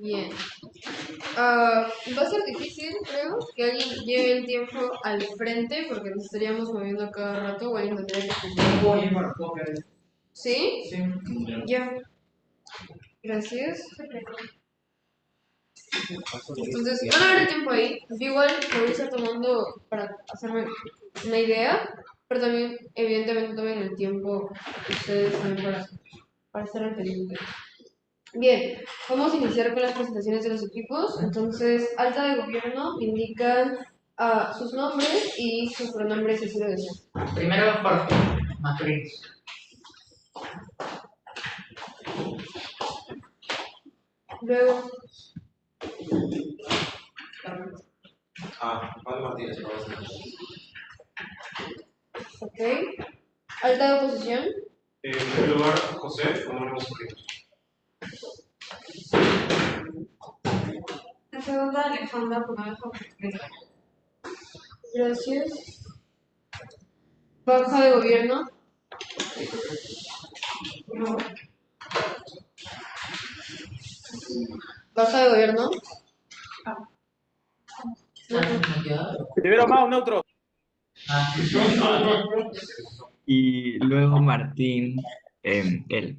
Bien. Va a ser difícil, creo, que alguien lleve el tiempo al frente porque nos estaríamos moviendo cada rato o alguien tendría que jugar. ¿Sí? Sí. Ya. Gracias. Entonces, van a ver el tiempo ahí. Yo igual lo voy a estar tomando para hacerme una idea, pero también, evidentemente, tomen el tiempo ustedes también para estar al pendiente. Bien, vamos a iniciar con las presentaciones de los equipos. Entonces, alta de gobierno indican sus nombres y sus pronombres si así lo desean. Primero Jorge Macris. Luego, Pablo Martínez. ok. Alta de oposición. En primer lugar, José, con un suscrito. En segunda, Alejandra, con gracias. Baja de gobierno. Baja de gobierno. Primero más, neutro. Y luego Martín, él.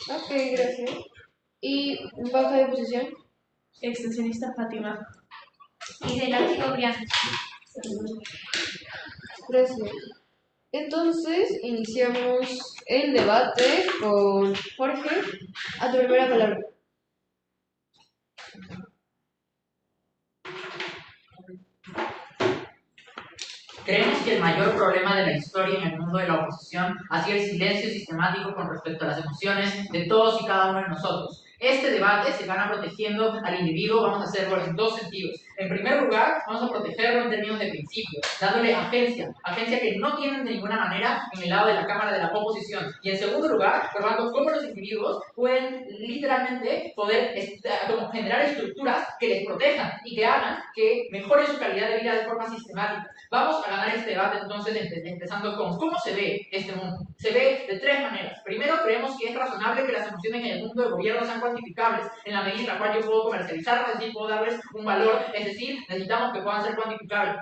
Ok, gracias. Y baja de posición. Extensionista Fátima. Y de látigo Brianna. Gracias. Entonces, iniciamos el debate con Jorge. A tu primera palabra. Creemos que el mayor problema de la historia en el mundo de la oposición ha sido el silencio sistemático con respecto a las emociones de todos y cada uno de nosotros. Este debate se gana protegiendo al individuo, vamos a hacerlo en dos sentidos. En primer lugar, vamos a protegerlo en términos de principio, dándole agencia que no tienen de ninguna manera en el lado de la Cámara de la Oposición. Y en segundo lugar, probando cómo los individuos pueden literalmente poder como generar estructuras que les protejan y que hagan que mejoren su calidad de vida de forma sistemática. Vamos a ganar este debate entonces empezando con cómo se ve este mundo. Se ve de tres maneras. Primero, creemos que es razonable que las emociones en el mundo del gobierno sean cuantificables, en la medida en la cual yo puedo comercializarlas, es decir, puedo darles un valor, es decir, necesitamos que puedan ser cuantificables.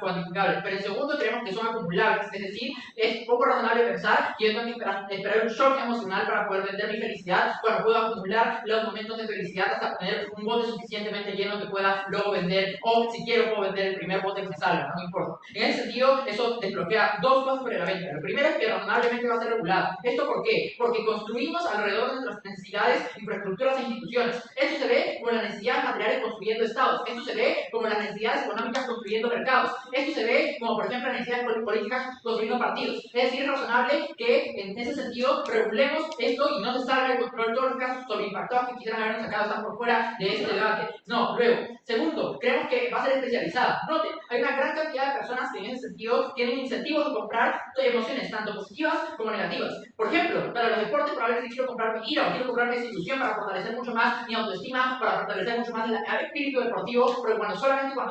Pero en segundo, creemos que son acumulables, es decir, es poco razonable pensar que yo tengo que esperar un shock emocional para poder vender mi felicidad, cuando puedo acumular los momentos de felicidad hasta tener un bote suficientemente lleno que pueda luego vender, o si quiero puedo vender el primer bote que me salga, no me importa. En ese sentido, eso desbloquea dos cosas sobre la venta. Lo primero es que razonablemente va a ser regulado. ¿Esto por qué? Porque construimos alrededor de nuestras necesidades, infraestructuras e instituciones. Esto se ve como las necesidades materiales construyendo estados. Esto se ve como las necesidades económicas construyendo mercados. Esto se ve como, por ejemplo, las necesidades políticas construyendo partidos. Es decir, es razonable que en ese sentido regulemos esto y no se salga de control todos los casos sobreimpactados que quisieran habernos sacado están por fuera de este debate. No, luego. Segundo, creemos que va a ser especializada. Noten, hay una gran cantidad de personas que en ese sentido tienen incentivos de comprar emociones tanto positivas como negativas. Por ejemplo, para los deportes probablemente quiero comprarme ira o quiero comprarme esa ilusión para fortalecer mucho más mi autoestima, para fortalecer mucho más el espíritu deportivo, porque cuando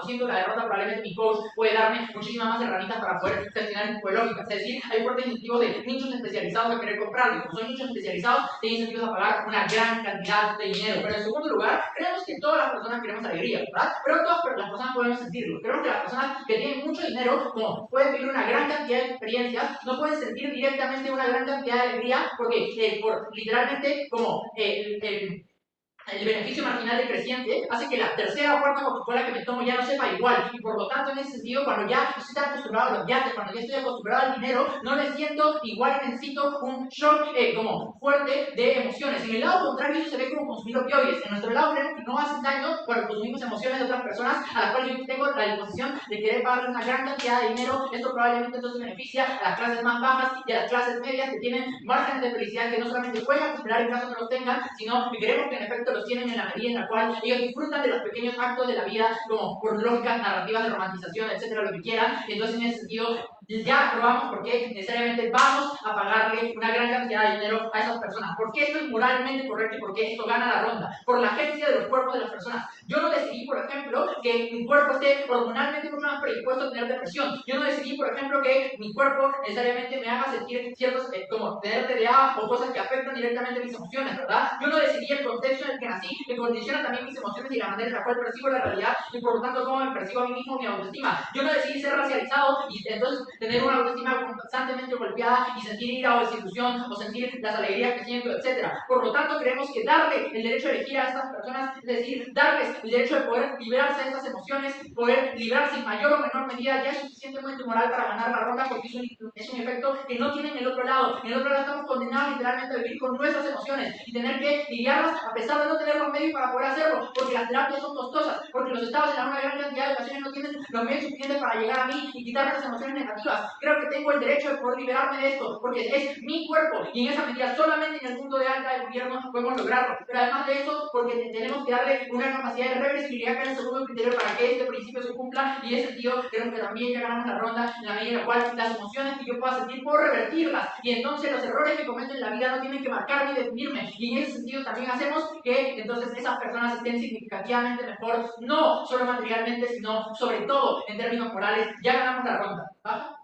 siento la derrota probablemente mi coach puede darme muchísimas más herramientas para poder gestionar el tipo de lógica. Es decir, hay fuertes incentivos de nichos especializados a querer comprarlo. Como son nichos especializados, tienen incentivos a pagar una gran cantidad de dinero. Pero en segundo lugar, creemos que todas las personas queremos alegría, ¿verdad? Pero todas las personas podemos sentirlo. Creemos que las personas que tienen mucho dinero, como pueden vivir una gran cantidad de experiencias, no pueden sentir directamente una gran cantidad de alegría porque por literalmente como el beneficio marginal decreciente hace que la tercera o cuarta Coca-Cola que me tomo ya no sepa igual, y por lo tanto en ese sentido cuando ya estoy tan acostumbrado a los yates, cuando ya estoy acostumbrado al dinero, no me siento igual y necesito un shock como fuerte de emociones. En el lado contrario eso se ve como consumir opioides. En nuestro lado creemos que no hacen daño cuando consumimos emociones de otras personas a las cuales yo tengo la disposición de querer pagar una gran cantidad de dinero. Esto probablemente entonces beneficia a las clases más bajas y a las clases medias que tienen márgenes de felicidad que no solamente pueden acumular en caso que los tengan, sino que queremos que en efecto los tienen en la medida en la cual ellos disfrutan de los pequeños actos de la vida, como por lógicas narrativas de romantización, etcétera, lo que quieran. Entonces, en ese sentido, ya probamos por qué necesariamente vamos a pagarle una gran cantidad de dinero a esas personas. ¿Por qué esto es moralmente correcto y por qué esto gana la ronda? Por la agencia de los cuerpos de las personas. Yo no decidí, por ejemplo, que mi cuerpo esté hormonalmente mucho más predispuesto a tener depresión. Yo no decidí, por ejemplo, que mi cuerpo necesariamente me haga sentir ciertos, como tener TDA o cosas que afectan directamente mis emociones, ¿verdad? Yo no decidí el contexto en el que nací, que condiciona también mis emociones y la manera en la cual percibo la realidad y por lo tanto cómo me percibo a mí mismo, mi autoestima. Yo no decidí ser racializado y entonces tener una autoestima constantemente golpeada y sentir ira o desilusión o sentir las alegrías que siento, etc. Por lo tanto, creemos que darle el derecho de elegir a estas personas, es decir, darles el derecho de poder liberarse de estas emociones, poder librarse en mayor o menor medida, ya es suficientemente moral para ganar la ronda porque es un efecto que no tienen el otro lado. En el otro lado estamos condenados literalmente a vivir con nuestras emociones y tener que lidiarlas a pesar de no tener los medios para poder hacerlo, porque las terapias son costosas, porque los estados en una gran cantidad de ocasiones no tienen los medios suficientes para llegar a mí y quitarme las emociones negativas. Creo que tengo el derecho de poder liberarme de esto, porque es mi cuerpo y en esa medida solamente en el mundo de alta de gobierno podemos lograrlo. Pero además de eso, porque tenemos que darle una capacidad de reversibilidad que es el segundo criterio para que este principio se cumpla, y en ese sentido creo que también ya ganamos la ronda en la medida en la cual las emociones que yo pueda sentir puedo revertirlas, y entonces los errores que cometo en la vida no tienen que marcarme y definirme, y en ese sentido también hacemos que entonces esas personas estén significativamente mejor, no solo materialmente, sino sobre todo en términos morales. Ya ganamos la ronda. ¿Baja?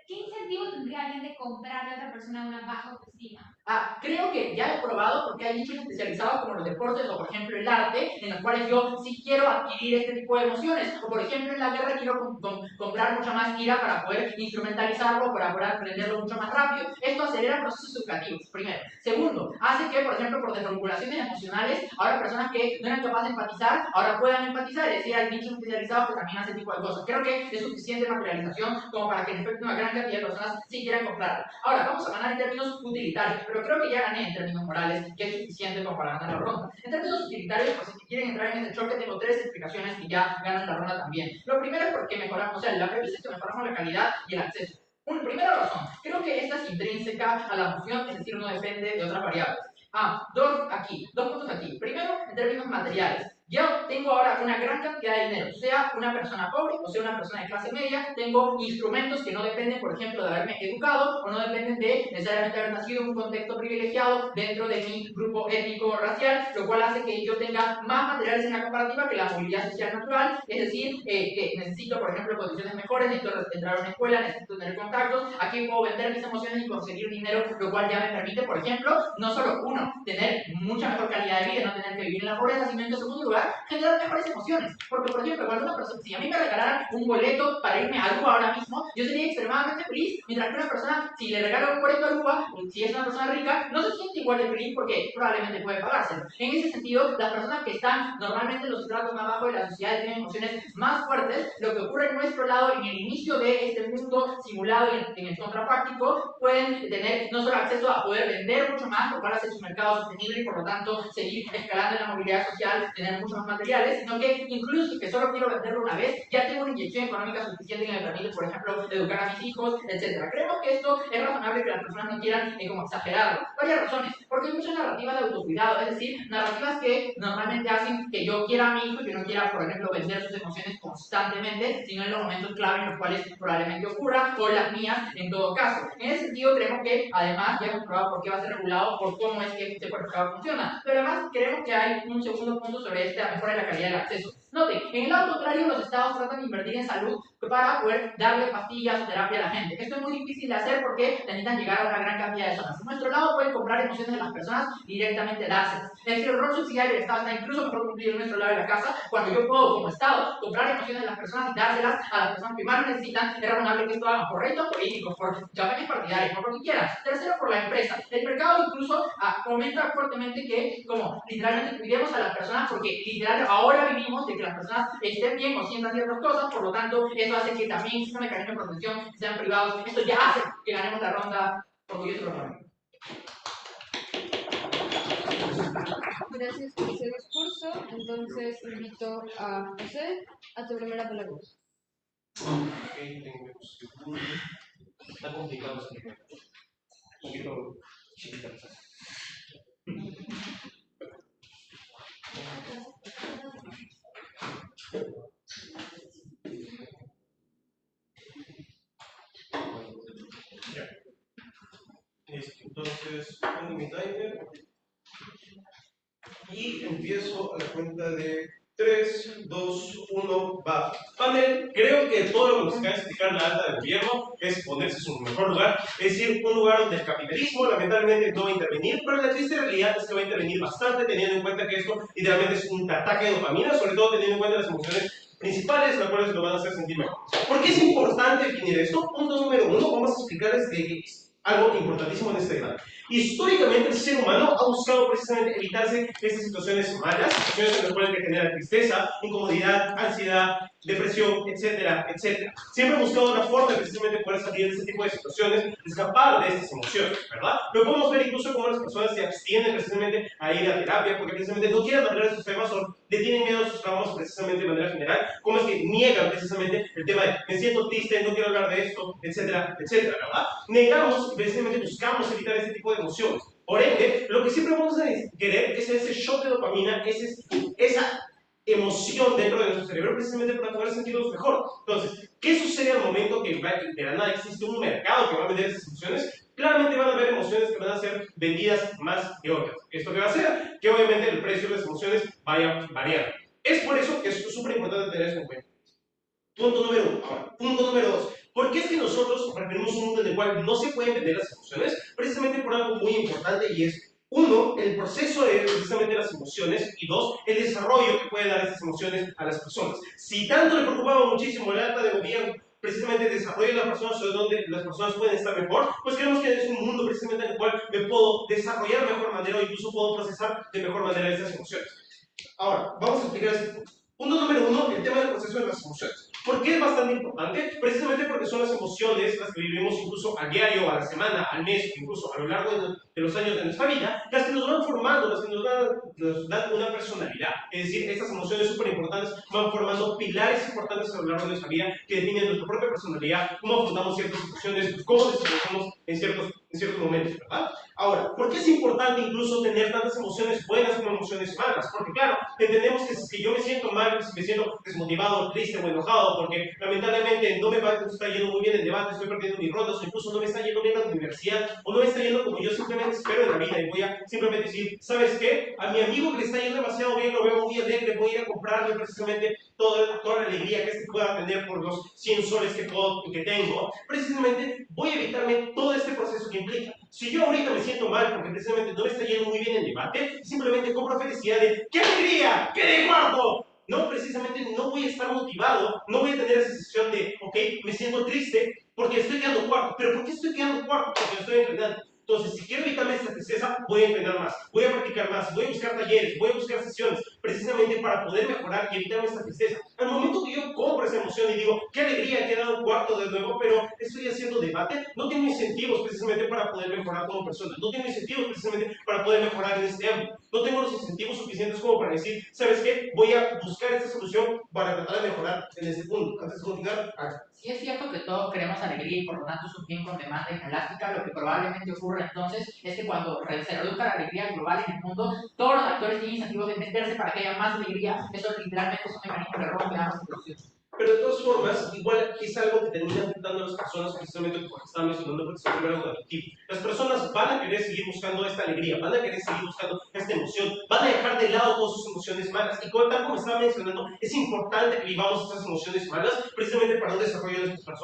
¿Qué incentivo tendría alguien de comprarle a otra persona una baja autoestima? Creo que ya he probado porque hay nichos especializados como los deportes o por ejemplo el arte, en los cuales yo sí quiero adquirir este tipo de emociones, o por ejemplo en la guerra quiero comprar mucha más ira para poder instrumentalizarlo, para poder aprenderlo mucho más rápido. Esto acelera procesos educativos, primero. Segundo, hace que por ejemplo por desregulaciones emocionales, ahora personas que no eran capaces de empatizar, ahora puedan empatizar, es decir, hay nichos especializados que también hacen tipo de cosas. Creo que es suficiente materialización como para que en efecto una gran cantidad de personas sí quieran comprarlo. Ahora, vamos a ganar en términos utilitarios, pero creo que ya gané en términos morales, que es suficiente como para ganar la ronda. En términos utilitarios, pues si quieren entrar en este choque, tengo 3 explicaciones que ya ganan la ronda también. Lo primero es porque mejoramos, o sea, la premisa es que mejoramos la calidad y el acceso. Primera razón, creo que esta es intrínseca a la emoción, es decir, no depende de otras variables. Dos puntos aquí. Primero, en términos materiales. Yo tengo ahora una gran cantidad de dinero, sea una persona pobre o sea una persona de clase media, tengo instrumentos que no dependen, por ejemplo, de haberme educado o no dependen de necesariamente haber nacido en un contexto privilegiado dentro de mi grupo étnico o racial, lo cual hace que yo tenga más materiales en la comparativa que la movilidad social natural, es decir, que necesito, por ejemplo, condiciones mejores, necesito entrar a una escuela, necesito tener contactos, aquí puedo vender mis emociones y conseguir dinero, lo cual ya me permite, por ejemplo, no solo tener mucha mejor calidad de vida, no tener que vivir en la pobreza, sino en segundo lugar, generar mejores emociones. Porque, por ejemplo, cuando una persona, si a mí me regalaran un boleto para irme a Aruba ahora mismo, yo sería extremadamente feliz, mientras que una persona, si le regala un boleto a Aruba, si es una persona rica, no se siente igual de feliz porque probablemente puede pagárselo. En ese sentido, las personas que están normalmente en los estratos más bajos de la sociedad tienen emociones más fuertes. Lo que ocurre en nuestro lado, en el inicio de este mundo simulado y en el contrafáctico, pueden tener no solo acceso a poder vender mucho más, lo cual hace su mercado sostenible y por lo tanto seguir escalando en la movilidad social, tener muchos más materiales, sino que incluso si que solo quiero venderlo una vez, ya tengo una inyección económica suficiente que me permite, por ejemplo, educar a mis hijos, etc. Creemos que esto es razonable que las personas no quieran como exagerarlo. Varias razones, porque hay muchas narrativas de autocuidado, es decir, narrativas que normalmente hacen que yo quiera a mi hijo y que no quiera, por ejemplo, vender sus emociones constantemente, sino en los momentos clave en los cuales probablemente ocurra, o las mías en todo caso. En ese sentido, creemos que además ya hemos probado por qué va a ser regulado, por cómo es que este mercado funciona, pero además creemos que hay un segundo punto sobre esta mejora de la calidad del acceso. Note, en el lado contrario, los estados tratan de invertir en salud para poder darle pastillas o terapia a la gente. Esto es muy difícil de hacer porque necesitan llegar a una gran cantidad de zonas. En nuestro lado pueden comprar emociones de las personas y directamente dárselas. Es decir, el rol subsidiario del Estado está incluso mejor cumplido en nuestro lado de la casa, cuando yo puedo, como Estado, comprar emociones de las personas y dárselas a las personas que más lo necesitan. Es razonable que esto haga por retos políticos, por campañas partidarias, por lo que quieran. Tercero, por la empresa. El mercado incluso comenta fuertemente que, como literalmente cuidemos a las personas, porque literal ahora vivimos de que las personas estén bien o sientan ciertas cosas, por lo tanto, eso hace que también exista mecanismos de protección que sean privados. Esto ya hace que ganemos la ronda orgulloso de Gracias por ese discurso. Entonces invito a José a tu primera palabra. Ok, tenemos. Está complicado este tema. Un poquito chiquita. Ya. Listo. Entonces, pongo mi timer y empiezo a la cuenta de 3, 2, 1, va. Panel, creo que todo lo que nos acaba de explicar la alta del gobierno es ponerse en su mejor lugar, es decir, un lugar donde el capitalismo lamentablemente no va a intervenir, pero la triste realidad es que va a intervenir bastante, teniendo en cuenta que esto literalmente es un ataque de dopamina, sobre todo teniendo en cuenta las emociones principales, las cuales lo van a hacer sentir mejor. ¿Por qué es importante definir esto? Punto número 1, vamos a explicarles que es algo importantísimo en este debate. Históricamente el ser humano ha buscado precisamente evitarse estas situaciones malas, situaciones en las cuales genera tristeza, incomodidad, ansiedad, depresión, etcétera, etcétera. Siempre ha buscado una forma de precisamente poder salir de este tipo de situaciones, de escapar de estas emociones, ¿verdad? Lo podemos ver incluso como las personas se abstienen precisamente a ir a terapia porque precisamente no quieren mantener sus temas o le tienen miedo a sus traumas precisamente de manera general, como es que niegan precisamente el tema de me siento triste, no quiero hablar de esto, etcétera, etcétera, ¿verdad? Negamos y precisamente buscamos evitar este tipo de emociones. Por ende, lo que siempre vamos a querer es ese shock de dopamina, esa emoción dentro de nuestro cerebro precisamente para poder sentirnos mejor. Entonces, ¿qué sucede al momento que de la nada existe un mercado que va a vender esas emociones? Claramente van a haber emociones que van a ser vendidas más que otras. ¿Esto qué va a hacer? Que obviamente el precio de las emociones vaya variando. Es por eso que es súper importante tener eso en cuenta. Punto número 1. Ahora, punto número 2. ¿Por qué es que nosotros preferimos un mundo en el cual no se pueden vender las emociones? Precisamente por algo muy importante y es, uno, el proceso de precisamente las emociones y dos, el desarrollo que puede dar esas emociones a las personas. Si tanto le preocupaba muchísimo la alta de gobierno, precisamente el desarrollo de las personas o donde las personas pueden estar mejor, pues creemos que es un mundo precisamente en el cual me puedo desarrollar de mejor manera o incluso puedo procesar de mejor manera esas emociones. Ahora, vamos a explicar este punto. Punto número 1, el tema del proceso de las emociones. ¿Por qué es bastante importante? Precisamente porque son las emociones las que vivimos incluso a diario, a la semana, al mes, incluso a lo largo de los años de nuestra vida, las que nos van formando, las que nos dan una personalidad. Es decir, estas emociones súper importantes van formando pilares importantes a lo largo de nuestra vida que definen nuestra propia personalidad, cómo afrontamos ciertas situaciones, cómo nos expresamos en ciertos momentos, ¿verdad? Ahora, ¿por qué es importante incluso tener tantas emociones buenas como emociones malas? Porque claro, entendemos que si yo me siento mal, si me siento desmotivado, triste o enojado, porque lamentablemente no me está yendo muy bien el debate, estoy perdiendo mis rondas, o incluso no me está yendo bien la universidad, o no me está yendo como yo simplemente espero en la vida, y voy a simplemente decir, ¿sabes qué? A mi amigo que le está yendo demasiado bien, lo veo muy alegre, voy a ir a comprarle precisamente toda la alegría que este pueda tener por los 100 soles que tengo. Precisamente voy a evitarme todo este proceso que implica. Si yo ahorita me siento mal porque precisamente no me está yendo muy bien el debate, simplemente compro felicidad de ¡qué alegría! ¡Qué de cuarto! No, precisamente no voy a estar motivado, no voy a tener esa sensación de, ok, me siento triste porque estoy quedando cuarto. ¿Pero por qué estoy quedando cuarto? Porque estoy entrenando. Entonces, si quiero evitarme esta tristeza, voy a entrenar más, voy a practicar más, voy a buscar talleres, voy a buscar sesiones, precisamente para poder mejorar y evitarme esta tristeza. Al momento que yo compro esa emoción y digo, qué alegría, he quedado cuarto de nuevo, pero estoy haciendo debate, no tengo incentivos precisamente para poder mejorar como persona, no tengo incentivos precisamente para poder mejorar en este ámbito, no tengo los incentivos suficientes como para decir, ¿sabes qué? Voy a buscar esta solución para tratar de mejorar en este punto. Antes de continuar, Sí es cierto que todos queremos alegría y por lo tanto es un bien con demanda inelástica. Lo que probablemente ocurre entonces es que cuando se reduzca la alegría global en el mundo, todos los actores tienen incentivos de meterse para que haya más alegría. Eso literalmente es un mecanismo que rompe ambas situaciones. Pero de todas formas, igual es algo que termina afectando a las personas precisamente porque están mencionando porque se vuelve algo adictivo. Las personas van a querer seguir buscando esta alegría, van a querer seguir buscando esta emoción, van a dejar de lado todas sus emociones malas. Y tal como estaba mencionando, es importante que vivamos estas emociones malas precisamente para un desarrollo de nuestra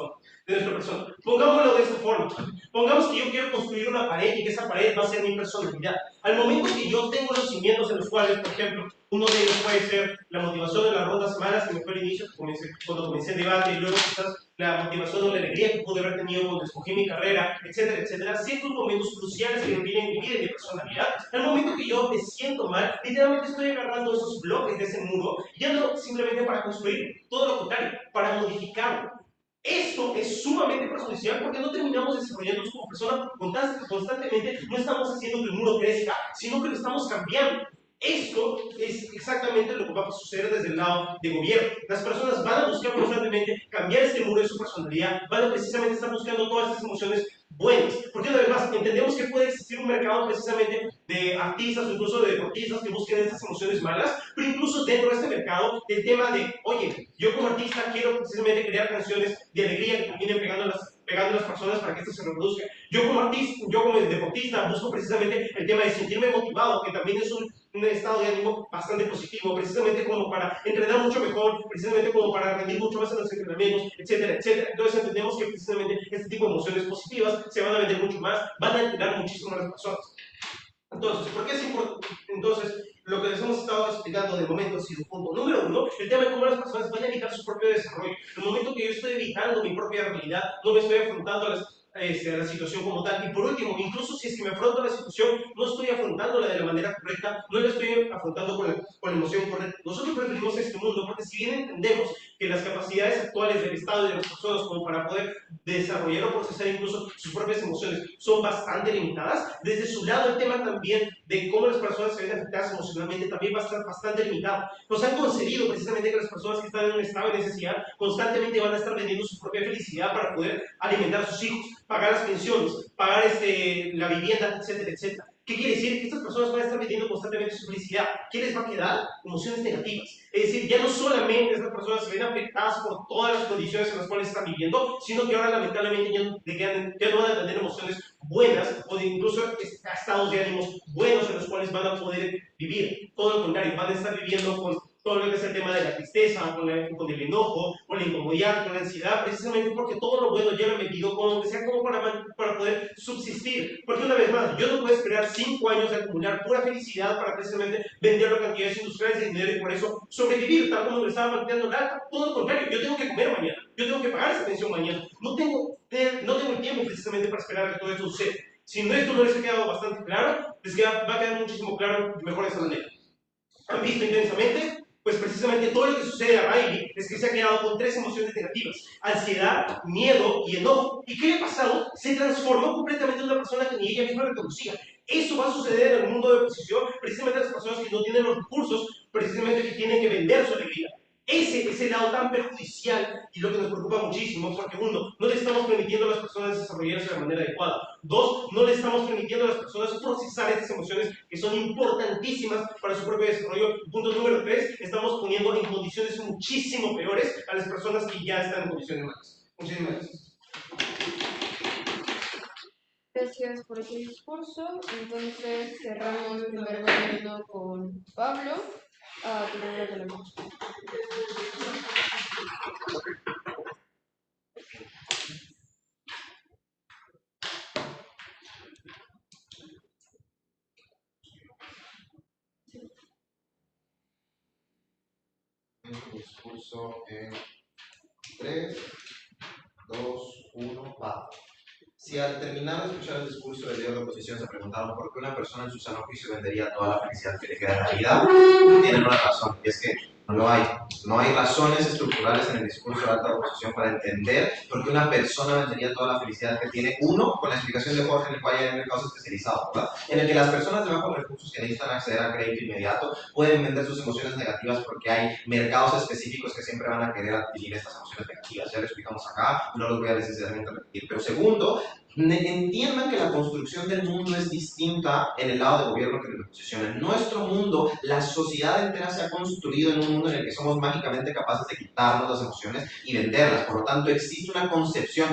persona. Pongámoslo de esta forma. Pongamos que yo quiero construir una pared y que esa pared va a ser mi personalidad. Al momento que yo tengo los cimientos en los cuales, por ejemplo, uno de ellos puede ser la motivación de las rondas malas que me fue al inicio, cuando comencé el debate, y luego quizás la motivación o la alegría que pude haber tenido cuando escogí mi carrera, etcétera, etcétera. Ciertos momentos cruciales que definen mi vida y mi personalidad. Al momento que yo me siento mal, literalmente estoy agarrando esos bloques de ese muro, ya no simplemente para construir, todo lo contrario, para modificarlo. Esto es sumamente perjudicial porque no terminamos desarrollándonos como personas constantemente, no estamos haciendo que el muro crezca, sino que lo estamos cambiando. Esto es exactamente lo que va a suceder desde el lado de gobierno. Las personas van a buscar constantemente cambiar este muro de su personalidad, van a precisamente estar buscando todas estas emociones buenas. Porque una vez más, entendemos que puede existir un mercado precisamente de artistas o incluso de deportistas que busquen estas emociones malas, pero incluso dentro de este mercado, el tema de, oye, yo como artista quiero precisamente crear canciones de alegría que terminen pegando a las personas para que esto se reproduzca. Yo como artista, yo como deportista busco precisamente el tema de sentirme motivado, que también es un estado de ánimo bastante positivo, precisamente como para entrenar mucho mejor, precisamente como para rendir mucho más en los entrenamientos, etcétera, etcétera. Entonces entendemos que precisamente este tipo de emociones positivas se van a vender mucho más, van a entrenar muchísimo a las personas. Entonces, ¿por qué es importante? Entonces, lo que les hemos estado explicando de momento ha sido punto número uno, el tema de cómo las personas van a evitar su propio desarrollo. En el momento que yo estoy evitando mi propia realidad, no me estoy afrontando a la situación como tal. Y por último, incluso si es que me afronto a la situación, no estoy afrontándola de la manera correcta, no la estoy afrontando con la emoción correcta. Nosotros preferimos este mundo porque si bien entendemos que las capacidades actuales del Estado y de las personas como para poder desarrollar o procesar incluso sus propias emociones son bastante limitadas, desde su lado el tema también de cómo las personas se ven afectadas emocionalmente también va a estar bastante limitado. Nos han concedido precisamente que las personas que están en un estado de necesidad constantemente van a estar vendiendo su propia felicidad para poder alimentar a sus hijos, pagar las pensiones, pagar la vivienda, etcétera, etcétera. ¿Qué quiere decir? Que estas personas van a estar vendiendo constantemente su felicidad. ¿Qué les va a quedar? Emociones negativas. Es decir, ya no solamente estas personas se ven afectadas por todas las condiciones en las cuales están viviendo, sino que ahora lamentablemente ya no van a tener emociones buenas o incluso estados de ánimos buenos en los cuales van a poder vivir. Todo lo contrario, van a estar viviendo con todo lo que es el tema de la tristeza, con el enojo, con la incomodidad, con la ansiedad, precisamente porque todo lo bueno ya lo he metido, como que sea como para poder subsistir. Porque una vez más, yo no puedo esperar 5 años de acumular pura felicidad para precisamente vender las cantidades industriales de dinero y por eso sobrevivir, tal como lo estaba planteando Nata. Todo lo contrario, yo tengo que comer mañana, yo tengo que pagar esa pensión mañana. No tengo el tiempo precisamente para esperar que todo esto suceda. Si esto no les ha quedado bastante claro, va a quedar muchísimo claro mejor de esa manera. ¿Han visto intensamente? Pues precisamente todo lo que sucede a Riley es que se ha quedado con 3 emociones negativas: ansiedad, miedo y enojo. ¿Y qué le ha pasado? Se transformó completamente en una persona que ni ella misma reconocía. Eso va a suceder en el mundo de oposición, precisamente a las personas que no tienen los recursos, precisamente que tienen que vender su alegría. Ese es el lado tan perjudicial y lo que nos preocupa muchísimo, porque uno, no le estamos permitiendo a las personas desarrollarse de la manera adecuada. Dos, no le estamos permitiendo a las personas procesar estas emociones que son importantísimas para su propio desarrollo. Punto número 3, estamos poniendo en condiciones muchísimo peores a las personas que ya están en condiciones malas. Muchísimas gracias. Gracias por ese discurso. Entonces cerramos el primer gobierno con Pablo. Tu primera palabra. Discurso en 3, 2, 1, va. Si al terminar de escuchar el discurso del líder de oposición se preguntaron por qué una persona en su sano juicio vendería toda la felicidad que le queda en la vida, tienen una razón, y es que no lo hay. No hay razones estructurales en el discurso de alta oposición para entender por qué una persona vendería toda la felicidad que tiene. Uno, con la explicación de Jorge en el cual hay mercados especializados, ¿verdad? En el que las personas de bajos recursos que necesitan acceder a crédito inmediato pueden vender sus emociones negativas porque hay mercados específicos que siempre van a querer adquirir estas emociones negativas. Ya lo explicamos acá, no los voy a necesariamente repetir. Pero segundo, entiendan que la construcción del mundo es distinta en el lado de gobierno que en la oposición. En nuestro mundo, la sociedad entera se ha construido en un mundo en el que somos mágicamente capaces de quitarnos las emociones y venderlas. Por lo tanto, existe una concepción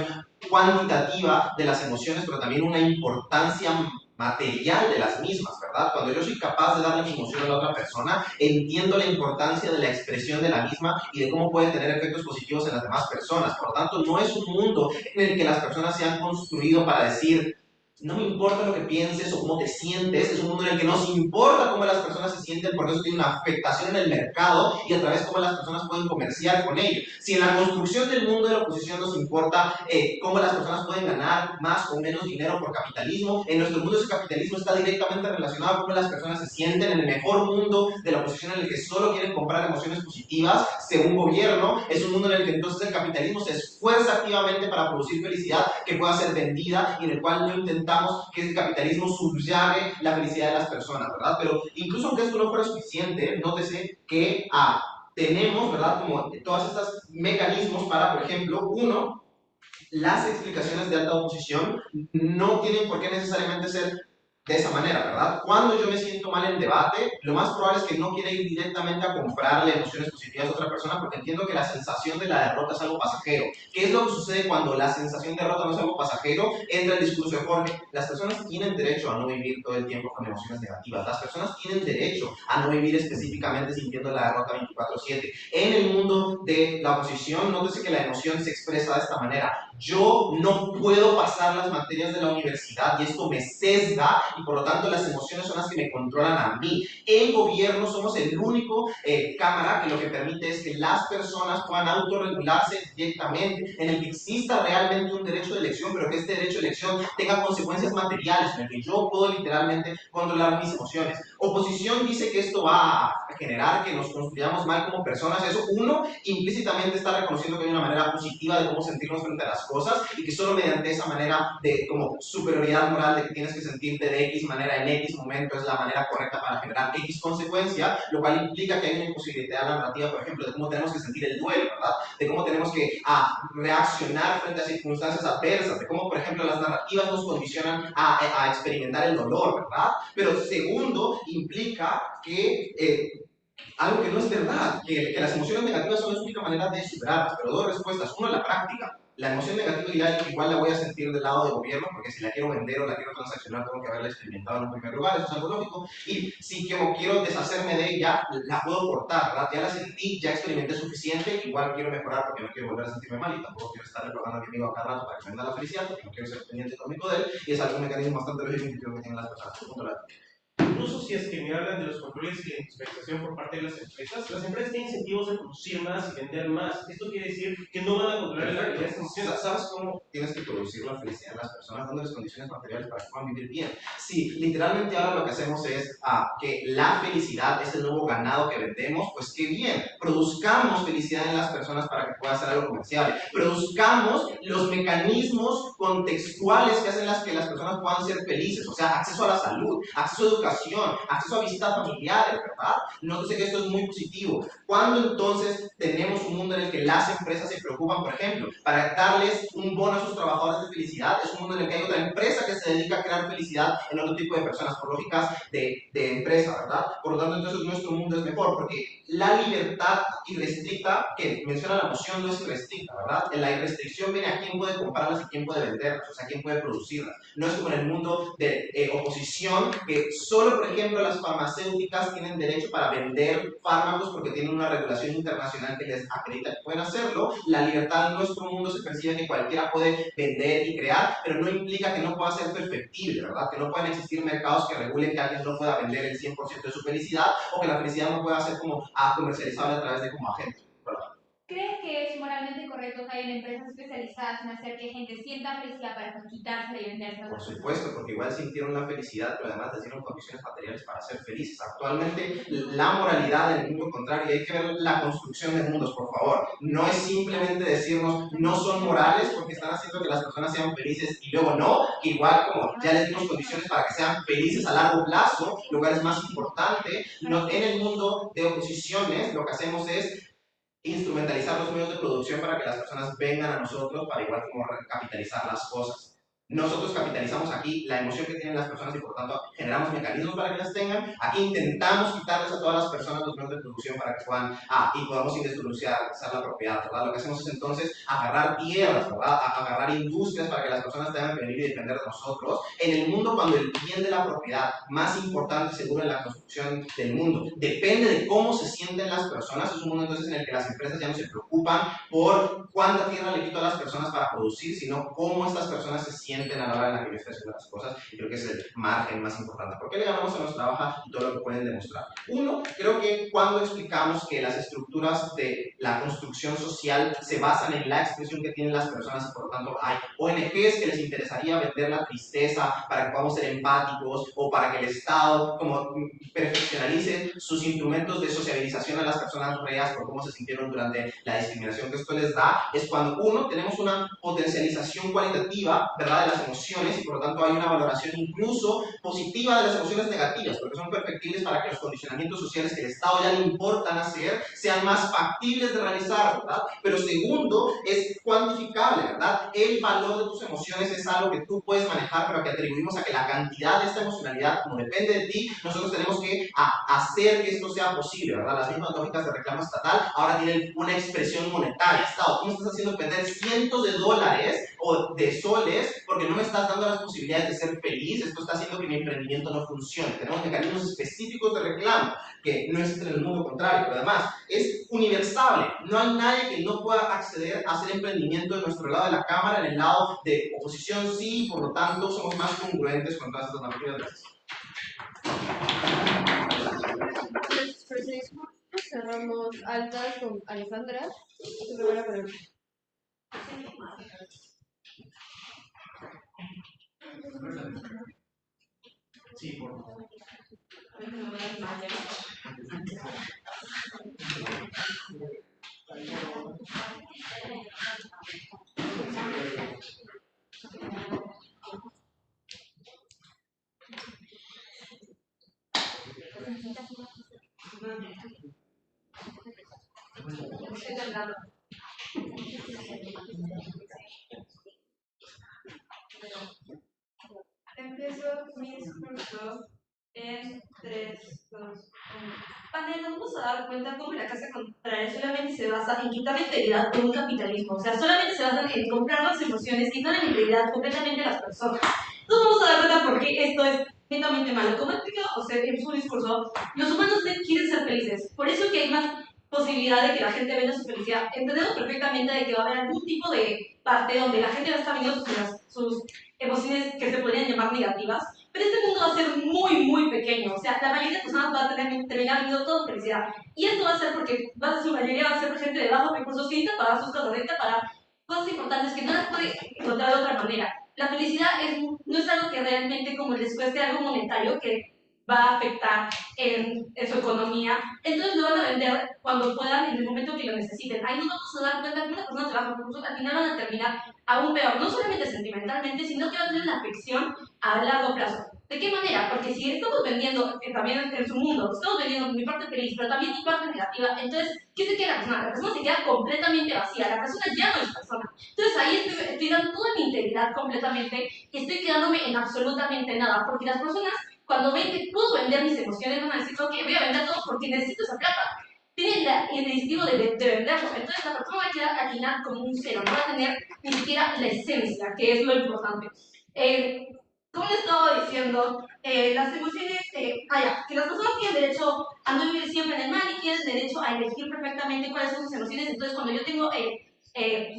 cuantitativa de las emociones, pero también una importancia material de las mismas, ¿verdad? Cuando yo soy capaz de darle mi emoción a la otra persona, entiendo la importancia de la expresión de la misma y de cómo puede tener efectos positivos en las demás personas. Por lo tanto, no es un mundo en el que las personas se han construido para decir, no me importa lo que pienses o cómo te sientes, es un mundo en el que nos importa cómo las personas se sienten, porque eso tiene una afectación en el mercado y a través de cómo las personas pueden comerciar con ello. Si en la construcción del mundo de la oposición nos importa cómo las personas pueden ganar más o menos dinero por capitalismo, en nuestro mundo ese capitalismo está directamente relacionado con cómo las personas se sienten. En el mejor mundo de la oposición, en el que solo quieren comprar emociones positivas, según gobierno, es un mundo en el que entonces el capitalismo se esfuerza activamente para producir felicidad que pueda ser vendida y en el cual no intentamos que el capitalismo subyague la felicidad de las personas, ¿verdad? Pero incluso aunque esto no fuera suficiente, nótese que tenemos, ¿verdad? Como todos estos mecanismos para, por ejemplo, uno, las explicaciones de alta oposición no tienen por qué necesariamente ser de esa manera, ¿verdad? Cuando yo me siento mal en debate, lo más probable es que no quiera ir directamente a comprarle emociones positivas a otra persona porque entiendo que la sensación de la derrota es algo pasajero. ¿Qué es lo que sucede cuando la sensación de derrota no es algo pasajero? Entra el discurso de Jorge. Las personas tienen derecho a no vivir todo el tiempo con emociones negativas. Las personas tienen derecho a no vivir específicamente sintiendo la derrota 24/7. En el mundo de la oposición, nótese que la emoción se expresa de esta manera. Yo no puedo pasar las materias de la universidad y esto me sesga y por lo tanto las emociones son las que me controlan a mí. En gobierno somos el único cámara que lo que permite es que las personas puedan autorregularse directamente, en el que exista realmente un derecho de elección, pero que este derecho de elección tenga consecuencias materiales, en el que yo puedo literalmente controlar mis emociones. Oposición dice que esto va a generar que nos construyamos mal como personas. Eso, uno, implícitamente está reconociendo que hay una manera positiva de cómo sentirnos frente a las cosas y que solo mediante esa manera de como superioridad moral de que tienes que sentirte de X manera en X momento es la manera correcta para generar X consecuencia, lo cual implica que hay una imposibilidad narrativa, por ejemplo, de cómo tenemos que sentir el duelo, ¿verdad? De cómo tenemos que reaccionar frente a circunstancias adversas, de cómo, por ejemplo, las narrativas nos condicionan a experimentar el dolor, ¿verdad? Pero segundo, implica que algo que no es verdad, que las emociones negativas son la única manera de superarlas, pero dos respuestas. Uno, la práctica. La emoción negativa igual la voy a sentir del lado del gobierno, porque si la quiero vender o la quiero transaccionar, tengo que haberla experimentado en un primer lugar, eso es algo lógico. Y si quiero deshacerme de ella, la puedo cortar, ¿verdad? Ya la sentí, ya experimenté suficiente, igual quiero mejorar porque no quiero volver a sentirme mal y tampoco quiero estar recordando a mi amigo a cada rato para que me da la felicidad, porque no quiero ser pendiente económico de él, y es algo un mecanismo bastante lógico y que tienen las personas. Incluso si es que me hablan de los controles y de inspección por parte de las empresas tienen incentivos de producir más y vender más. Esto quiere decir que no van a controlar la realidad de estas. ¿Sabes cómo tienes que producir la felicidad de las personas? Dándoles condiciones materiales para que puedan vivir bien. Sí, literalmente ahora lo que hacemos es que la felicidad es el nuevo ganado que vendemos, pues qué bien. Produzcamos felicidad en las personas para que pueda ser algo comercial. Produzcamos los mecanismos contextuales que hacen que las personas puedan ser felices. O sea, acceso a la salud, acceso a educación, acceso a visitas familiares, ¿verdad? Nótese que esto es muy positivo. ¿Cuándo entonces tenemos un mundo en el que las empresas se preocupan, por ejemplo, para darles un bono a sus trabajadores de felicidad? Es un mundo en el que hay otra empresa que se dedica a crear felicidad en otro tipo de personas, por lógicas de empresa, ¿verdad? Por lo tanto, entonces nuestro mundo es mejor, porque la libertad irrestricta, que menciona la noción, no es irrestricta, ¿verdad? La irrestricción viene a quién puede comprarlas y quién puede venderlas, o sea, quién puede producirlas. No es como en el mundo de oposición, que solo, por ejemplo, las farmacéuticas tienen derecho para vender fármacos porque tienen una regulación internacional que les acredita que pueden hacerlo. La libertad en nuestro mundo se percibe que cualquiera puede vender y crear, pero no implica que no pueda ser perfectible, ¿verdad? Que no puedan existir mercados que regulen que alguien no pueda vender el 100% de su felicidad o que la felicidad no pueda ser como comercializable a través de como agentes, ¿verdad? ¿Crees que es moralmente correcto que hayan empresas especializadas en hacer que gente sienta felicidad para quitársela y vendérsela? Por supuesto, porque igual sintieron la felicidad, pero además les dieron condiciones materiales para ser felices. Actualmente, la moralidad en el mundo contrario, y hay que ver la construcción de mundos, por favor. No es simplemente decirnos no son morales porque están haciendo que las personas sean felices y luego no, que igual como ya les dimos condiciones para que sean felices a largo plazo, lo cual es más importante. No, en el mundo de oposiciones, lo que hacemos es instrumentalizar los medios de producción para que las personas vengan a nosotros para igual como capitalizar las cosas. Nosotros capitalizamos aquí la emoción que tienen las personas y por tanto generamos mecanismos para que las tengan. Aquí intentamos quitarles a todas las personas los medios de producción para que puedan, y podamos industrializar la propiedad, ¿verdad? Lo que hacemos es entonces agarrar tierras, ¿verdad? Agarrar industrias para que las personas tengan que venir y depender de nosotros. En el mundo cuando el bien de la propiedad más importante seguro en la construcción del mundo depende de cómo se sienten las personas, es un mundo entonces en el que las empresas ya no se preocupan por cuánta tierra le quito a las personas para producir, sino cómo estas personas se sienten a la hora en la que yo estoy haciendo las cosas, y creo que es el margen más importante. ¿Por qué le ganamos a nuestra hoja y todo lo que pueden demostrar? Uno, creo que cuando explicamos que las estructuras de la construcción social se basan en la expresión que tienen las personas y por lo tanto hay ONGs que les interesaría vender la tristeza para que podamos ser empáticos o para que el Estado como perfeccionalice sus instrumentos de sociabilización a las personas reas por cómo se sintieron durante la discriminación que esto les da, es cuando uno, tenemos una potencialización cualitativa, ¿verdad?, de las emociones y por lo tanto hay una valoración incluso positiva de las emociones negativas, porque son perfectibles para que los condicionamientos sociales que el Estado ya le importan hacer sean más factibles de realizar, ¿verdad? Pero segundo, es cuantificable, ¿verdad? El valor de tus emociones es algo que tú puedes manejar, pero que atribuimos a que la cantidad de esta emocionalidad, como depende de ti, nosotros tenemos que hacer que esto sea posible, ¿verdad? Las mismas lógicas de reclamo estatal ahora tienen una expresión monetaria. Estado, tú me estás haciendo perder cientos de dólares o de soles porque no me estás dando las posibilidades de ser feliz, esto está haciendo que mi emprendimiento no funcione. Tenemos mecanismos específicos de reclamo que no existen en el mundo contrario, pero además es universal. No hay nadie que no pueda acceder a hacer emprendimiento de nuestro lado de la Cámara, en el lado de oposición sí, por lo tanto somos más congruentes con todas estas narrativas. Nuestro discurso cerramos altas con Alejandra. Tu primera palabra. Sí, por favor. Empiezo mi discurso en 3, 2, 1. Panel, nos vamos a dar cuenta cómo la casa contraria solamente se basa en quitar la integridad por un capitalismo. O sea, solamente se basa en comprar las emociones y no la integridad completamente de las personas. Nos vamos a dar cuenta por qué esto es netamente malo. Como explicó José en su discurso, los humanos quieren ser felices. Por eso que hay más posibilidad de que la gente venda su felicidad. Entendemos perfectamente de que va a haber algún tipo de parte donde la gente va a estar vendiendo sus emociones que se podrían llamar negativas, pero este mundo va a ser muy, muy pequeño. O sea, la mayoría de personas va a terminar viviendo todo felicidad. Y esto va a ser porque su mayoría va a ser gente de bajos recursos que necesita pagar sus cosas, necesita pagar cosas importantes que no las puede encontrar de otra manera. La felicidad no es algo que realmente como les cueste algo monetario que va a afectar en su economía. Entonces lo van a vender cuando puedan, en el momento que lo necesiten. Ahí nos vamos a dar cuenta que una persona de bajos recursos al final van a terminar aún peor, no solamente sentimentalmente, sino que va a tener una afección a largo plazo. ¿De qué manera? Porque si estamos vendiendo, también en su mundo, estamos vendiendo mi parte feliz, pero también mi parte negativa, entonces, ¿qué se queda la persona? La persona se queda completamente vacía, la persona ya no es persona. Entonces ahí estoy dando toda mi integridad completamente y estoy quedándome en absolutamente nada, porque las personas, cuando ven que puedo vender mis emociones, van a decir, ok, voy a vender todo porque necesito esa plata. Tienen el instinto de venderlo, entonces la persona va a quedar al final como un cero, no va a tener ni siquiera la esencia, que es lo importante. Como les estaba diciendo, las emociones, que las personas tienen derecho a no vivir siempre en el mal y tienen derecho a elegir perfectamente cuáles son sus emociones. Entonces, cuando yo tengo,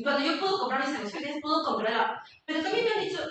cuando yo puedo comprar mis emociones, puedo controlar. Pero también me han dicho,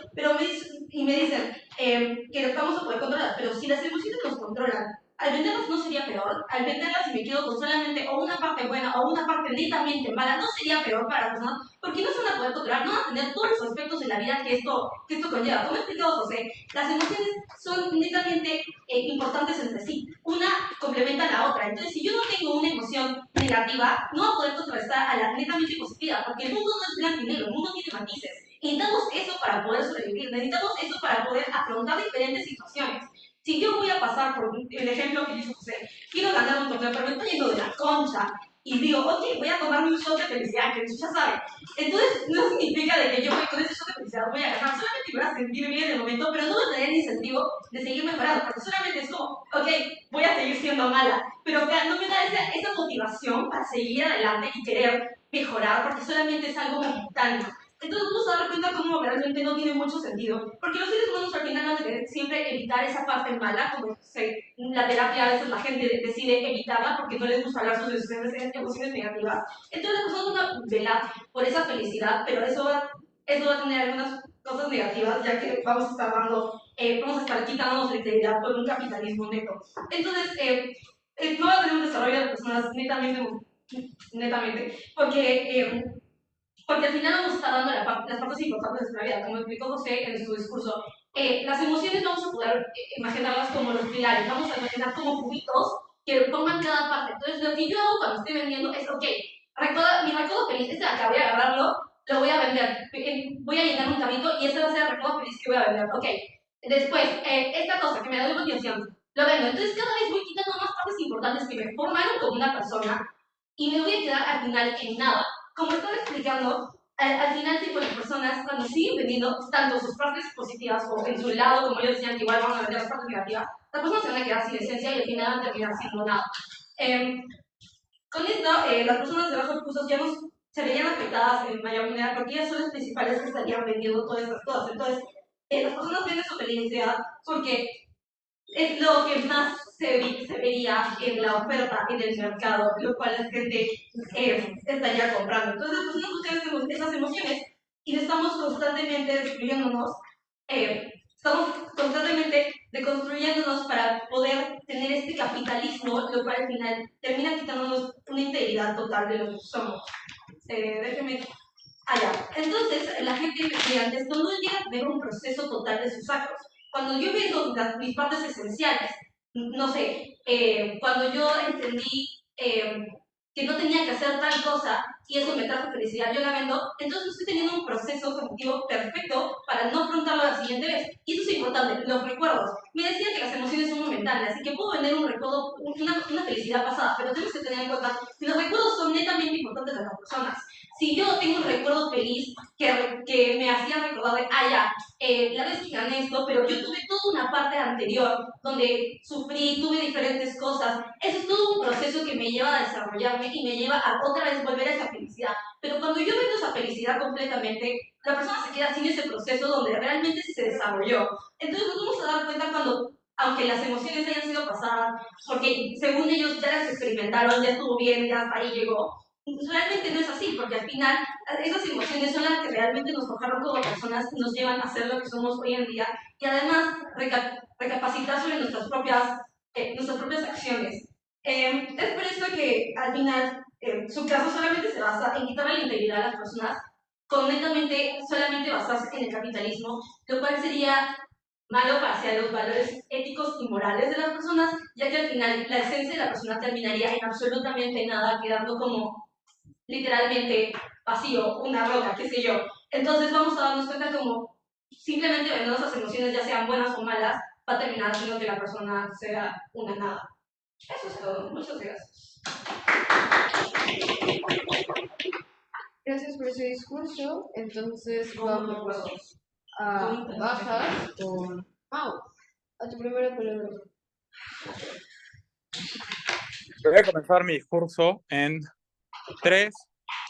me dicen que las vamos a poder controlar. Pero si las emociones nos controlan, al venderlas no sería peor. Al venderlas y me quedo con solamente o una parte buena o una parte netamente mala, no sería peor para las personas, porque no se van a poder controlar, no van a tener todos los aspectos de la vida que esto conlleva. Como he explicado José, las emociones son netamente importantes entre sí. Una complementa a la otra. Entonces, si yo no tengo una emoción negativa, no va a poder contrarrestar a la netamente positiva, porque el mundo no es blanco y negro, el mundo tiene matices. Necesitamos eso para poder sobrevivir, necesitamos eso para poder afrontar diferentes situaciones. Si yo voy a pasar por el ejemplo que dijo José, quiero ganar un torneo, pero me estoy yendo de la concha, y digo, ok, voy a tomarme un shot de felicidad, que ya saben. Entonces, no significa de que yo voy con ese shot de felicidad, voy a ganar, solamente me voy a sentir bien en el momento, pero no voy a tener el incentivo de seguir mejorando, porque solamente es como, ok, voy a seguir siendo mala, pero o sea, no me da esa motivación para seguir adelante y querer mejorar, porque solamente es algo momentáneo. Entonces vamos a dar cuenta cómo realmente no tiene mucho sentido, porque los seres humanos al final van a querer siempre evitar esa parte mala, como la terapia a veces la gente decide evitarla porque no les gusta hablar sobre sus emociones negativas. Entonces las personas van a velar por esa felicidad, pero eso va a tener algunas cosas negativas, ya que vamos a estar quitándonos la integridad por un capitalismo neto. Entonces, no va a tener un desarrollo de las personas netamente porque al final vamos a estar dando las partes importantes de nuestra vida, como explicó José en su discurso. Las emociones vamos a poder imaginarlas como los pilares, vamos a imaginar como cubitos que pongan cada parte. Entonces, lo que yo hago cuando estoy vendiendo es, ok, mi recuerdo feliz, voy a agarrarlo lo voy a vender, voy a llenar un carrito y ese va a ser el recuerdo feliz que voy a vender. Ok, después, esta cosa que me da de continuación, lo vendo. Entonces cada vez voy quitando más partes importantes que me formaron como una persona y me voy a quedar al final en nada. Como estaba explicando, al final tipo las personas cuando siguen vendiendo tanto sus partes positivas o en su lado, como ellos decían que igual van a vender las partes negativas, las personas se van a quedar sin esencia y al final van a terminar haciendo nada. Con esto, las personas de bajos recursos ya no se verían afectadas en mayor manera porque ellas son las principales que estarían vendiendo todas estas cosas. Entonces, las personas venden su felicidad porque es lo que más se vería en la oferta en el mercado, lo cual la gente estaría comprando. Entonces, las personas buscan esas emociones y estamos constantemente destruyéndonos, estamos constantemente deconstruyéndonos para poder tener este capitalismo, lo cual al final termina quitándonos una integridad total de lo que somos. Déjenme allá. Entonces, la gente mediante esto no llega a tener un proceso total de sus actos. Cuando yo vendo mis partes esenciales, no sé, cuando yo entendí que no tenía que hacer tal cosa y eso me trajo felicidad, yo la vendo, entonces estoy teniendo un proceso cognitivo perfecto para no afrontarlo la siguiente vez. Y eso es importante, los recuerdos. Me decían que las emociones son momentáneas, así que puedo vender un recuerdo, una felicidad pasada, pero tenemos que tener en cuenta que los recuerdos son netamente importantes de las personas. Si yo tengo un recuerdo feliz que me hacía recordar de, la vez que gané esto, pero yo tuve toda una parte anterior donde sufrí, tuve diferentes cosas, eso es todo un proceso que me lleva a desarrollarme y me lleva a otra vez volver a esa felicidad. Pero cuando yo vendo esa felicidad completamente, la persona se queda sin ese proceso donde realmente se desarrolló. Entonces nos vamos a dar cuenta cuando, aunque las emociones hayan sido pasadas, porque según ellos ya las experimentaron, ya estuvo bien, ya hasta ahí llegó, realmente no es así, porque al final esas emociones son las que realmente nos forjaron como personas y nos llevan a ser lo que somos hoy en día y además recapacitar sobre nuestras propias acciones. Es por eso que al final su caso solamente se basa en quitarle la integridad a las personas con netamente solamente basarse en el capitalismo, lo cual sería malo hacia los valores éticos y morales de las personas, ya que al final la esencia de la persona terminaría en absolutamente nada, quedando como literalmente vacío, una roca, qué sé yo. Entonces vamos a darnos cuenta como simplemente vender esas emociones, ya sean buenas o malas, va a terminar haciendo que la persona sea una nada. Eso es todo. Muchas gracias. Gracias por ese discurso. Entonces vamos a bajar con Mau. A tu primera palabra. Voy a comenzar mi discurso en 3,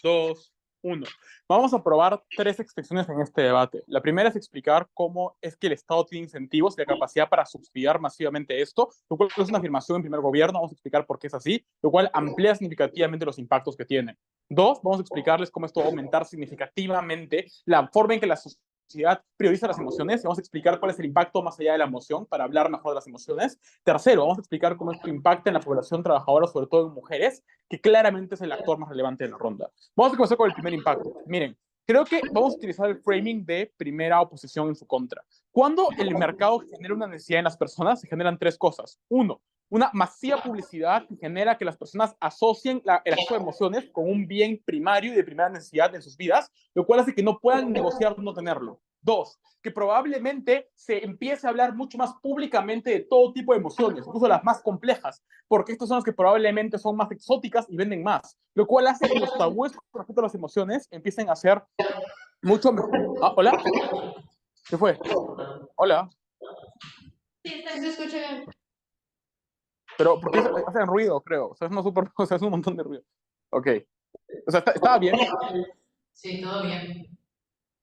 2, 1. Vamos a probar 3 expresiones en este debate. La primera es explicar cómo es que el Estado tiene incentivos y la capacidad para subsidiar masivamente esto, lo cual es una afirmación en primer gobierno. Vamos a explicar por qué es así, lo cual amplía significativamente los impactos que tiene. 2, vamos a explicarles cómo esto va a aumentar significativamente la forma en que la sociedad prioriza las emociones y vamos a explicar cuál es el impacto más allá de la emoción para hablar mejor de las emociones. Tercero, vamos a explicar cómo esto impacta en la población trabajadora, sobre todo en mujeres, que claramente es el actor más relevante de la ronda. Vamos a comenzar con el primer impacto. Miren, creo que vamos a utilizar el framing de primera oposición en su contra. Cuando el mercado genera una necesidad en las personas, se generan 3 cosas. 1, una masiva publicidad que genera que las personas asocien el acceso de emociones con un bien primario y de primera necesidad en sus vidas, lo cual hace que no puedan negociar no tenerlo. 2, que probablemente se empiece a hablar mucho más públicamente de todo tipo de emociones, incluso las más complejas, porque estas son las que probablemente son más exóticas y venden más, lo cual hace que los tabúes con respecto a las emociones empiecen a ser mucho mejor. ¿Hola? ¿Qué fue? ¿Hola? Sí, se escucha bien. Pero ¿por qué hacen ruido, creo? O sea, es un montón de ruido. Ok. O sea, ¿estaba bien? Sí, todo bien.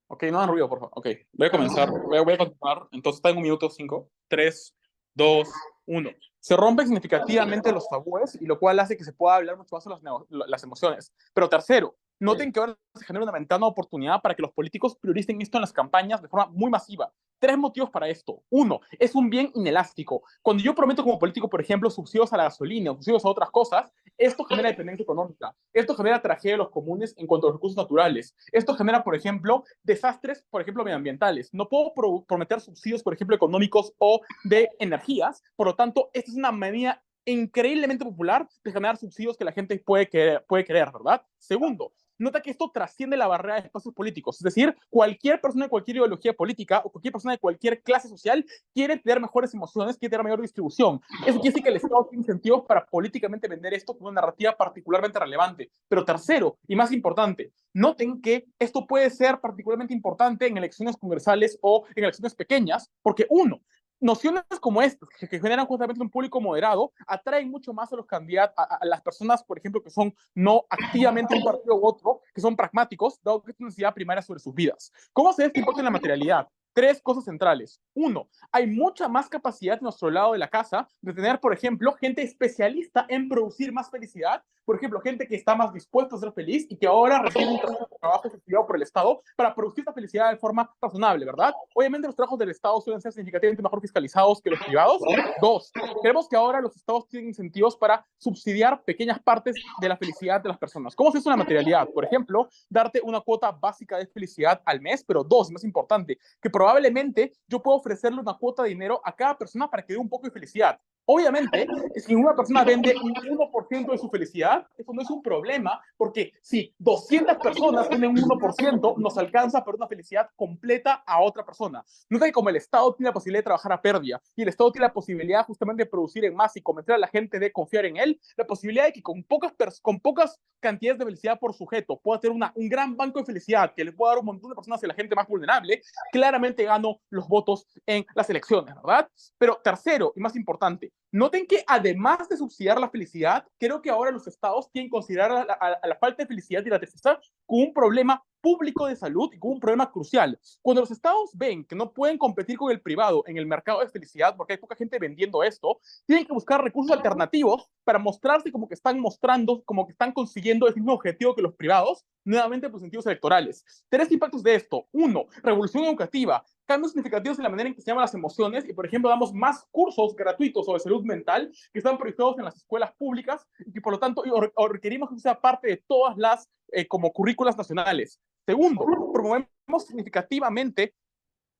Ok, no hagan ruido, por favor. Ok, voy a comenzar. Voy a continuar. Entonces está en 1 minuto 5. 3, 2, 1. Se rompen significativamente los tabúes y lo cual hace que se pueda hablar mucho más sobre las emociones. Pero tercero, noten que ahora se genera una ventana de oportunidad para que los políticos prioricen esto en las campañas de forma muy masiva. 3 motivos para esto. 1, es un bien inelástico. Cuando yo prometo como político, por ejemplo, subsidios a la gasolina, subsidios a otras cosas, esto genera dependencia económica. Esto genera tragedia de los comunes en cuanto a los recursos naturales. Esto genera, por ejemplo, desastres, por ejemplo, medioambientales. No puedo prometer subsidios, por ejemplo, económicos o de energías. Por lo tanto, esta es una medida increíblemente popular de generar subsidios que la gente puede querer, ¿verdad? Segundo, nota que esto trasciende la barrera de espacios políticos. Es decir, cualquier persona de cualquier ideología política o cualquier persona de cualquier clase social quiere tener mejores emociones, quiere tener mayor distribución. Eso quiere decir que el Estado tiene incentivos para políticamente vender esto como una narrativa particularmente relevante. Pero tercero, y más importante, noten que esto puede ser particularmente importante en elecciones congresales o en elecciones pequeñas, porque uno, nociones como estas, que generan justamente un público moderado, atraen mucho más a los candidatos, a las personas, por ejemplo, que son no activamente un partido u otro, que son pragmáticos, dado que es una necesidad primaria sobre sus vidas. ¿Cómo se ve este impacto en la materialidad? Tres cosas centrales. Uno, hay mucha más capacidad en nuestro lado de la casa de tener, por ejemplo, gente especialista en producir más felicidad. Por ejemplo, gente que está más dispuesta a ser feliz y que ahora recibe un trabajo efectivo por el Estado para producir esta felicidad de forma razonable, ¿verdad? Obviamente los trabajos del Estado suelen ser significativamente mejor fiscalizados que los privados. Dos, creemos que ahora los Estados tienen incentivos para subsidiar pequeñas partes de la felicidad de las personas. ¿Cómo se hace una materialidad? Por ejemplo, darte una cuota básica de felicidad al mes, pero dos, más importante, que probablemente yo puedo ofrecerle una cuota de dinero a cada persona para que dé un poco de felicidad. Obviamente, si una persona vende un 1% de su felicidad, eso no es un problema, porque si 200 personas tienen un 1%, nos alcanza para una felicidad completa a otra persona. No es que como el Estado tiene la posibilidad de trabajar a pérdida y el Estado tiene la posibilidad justamente de producir en masa y convencer a la gente de confiar en él, la posibilidad de que con pocas cantidades de felicidad por sujeto pueda tener un gran banco de felicidad que le pueda dar un montón de personas a la gente más vulnerable, claramente gano los votos en las elecciones, ¿verdad? Pero tercero y más importante, noten que además de subsidiar la felicidad, creo que ahora los estados tienen que considerar a la falta de felicidad y la tristeza como un problema público de salud y como un problema crucial. Cuando los estados ven que no pueden competir con el privado en el mercado de felicidad porque hay poca gente vendiendo esto, tienen que buscar recursos alternativos para mostrarse como que están mostrando, como que están consiguiendo el mismo objetivo que los privados, nuevamente por sentidos electorales. Tres impactos de esto. Uno, revolución educativa. Cambios significativos en la manera en que se llaman las emociones y, por ejemplo, damos más cursos gratuitos sobre salud mental que están proyectados en las escuelas públicas y que, por lo tanto, requerimos que sea parte de todas las como currículas nacionales. Segundo, promovemos significativamente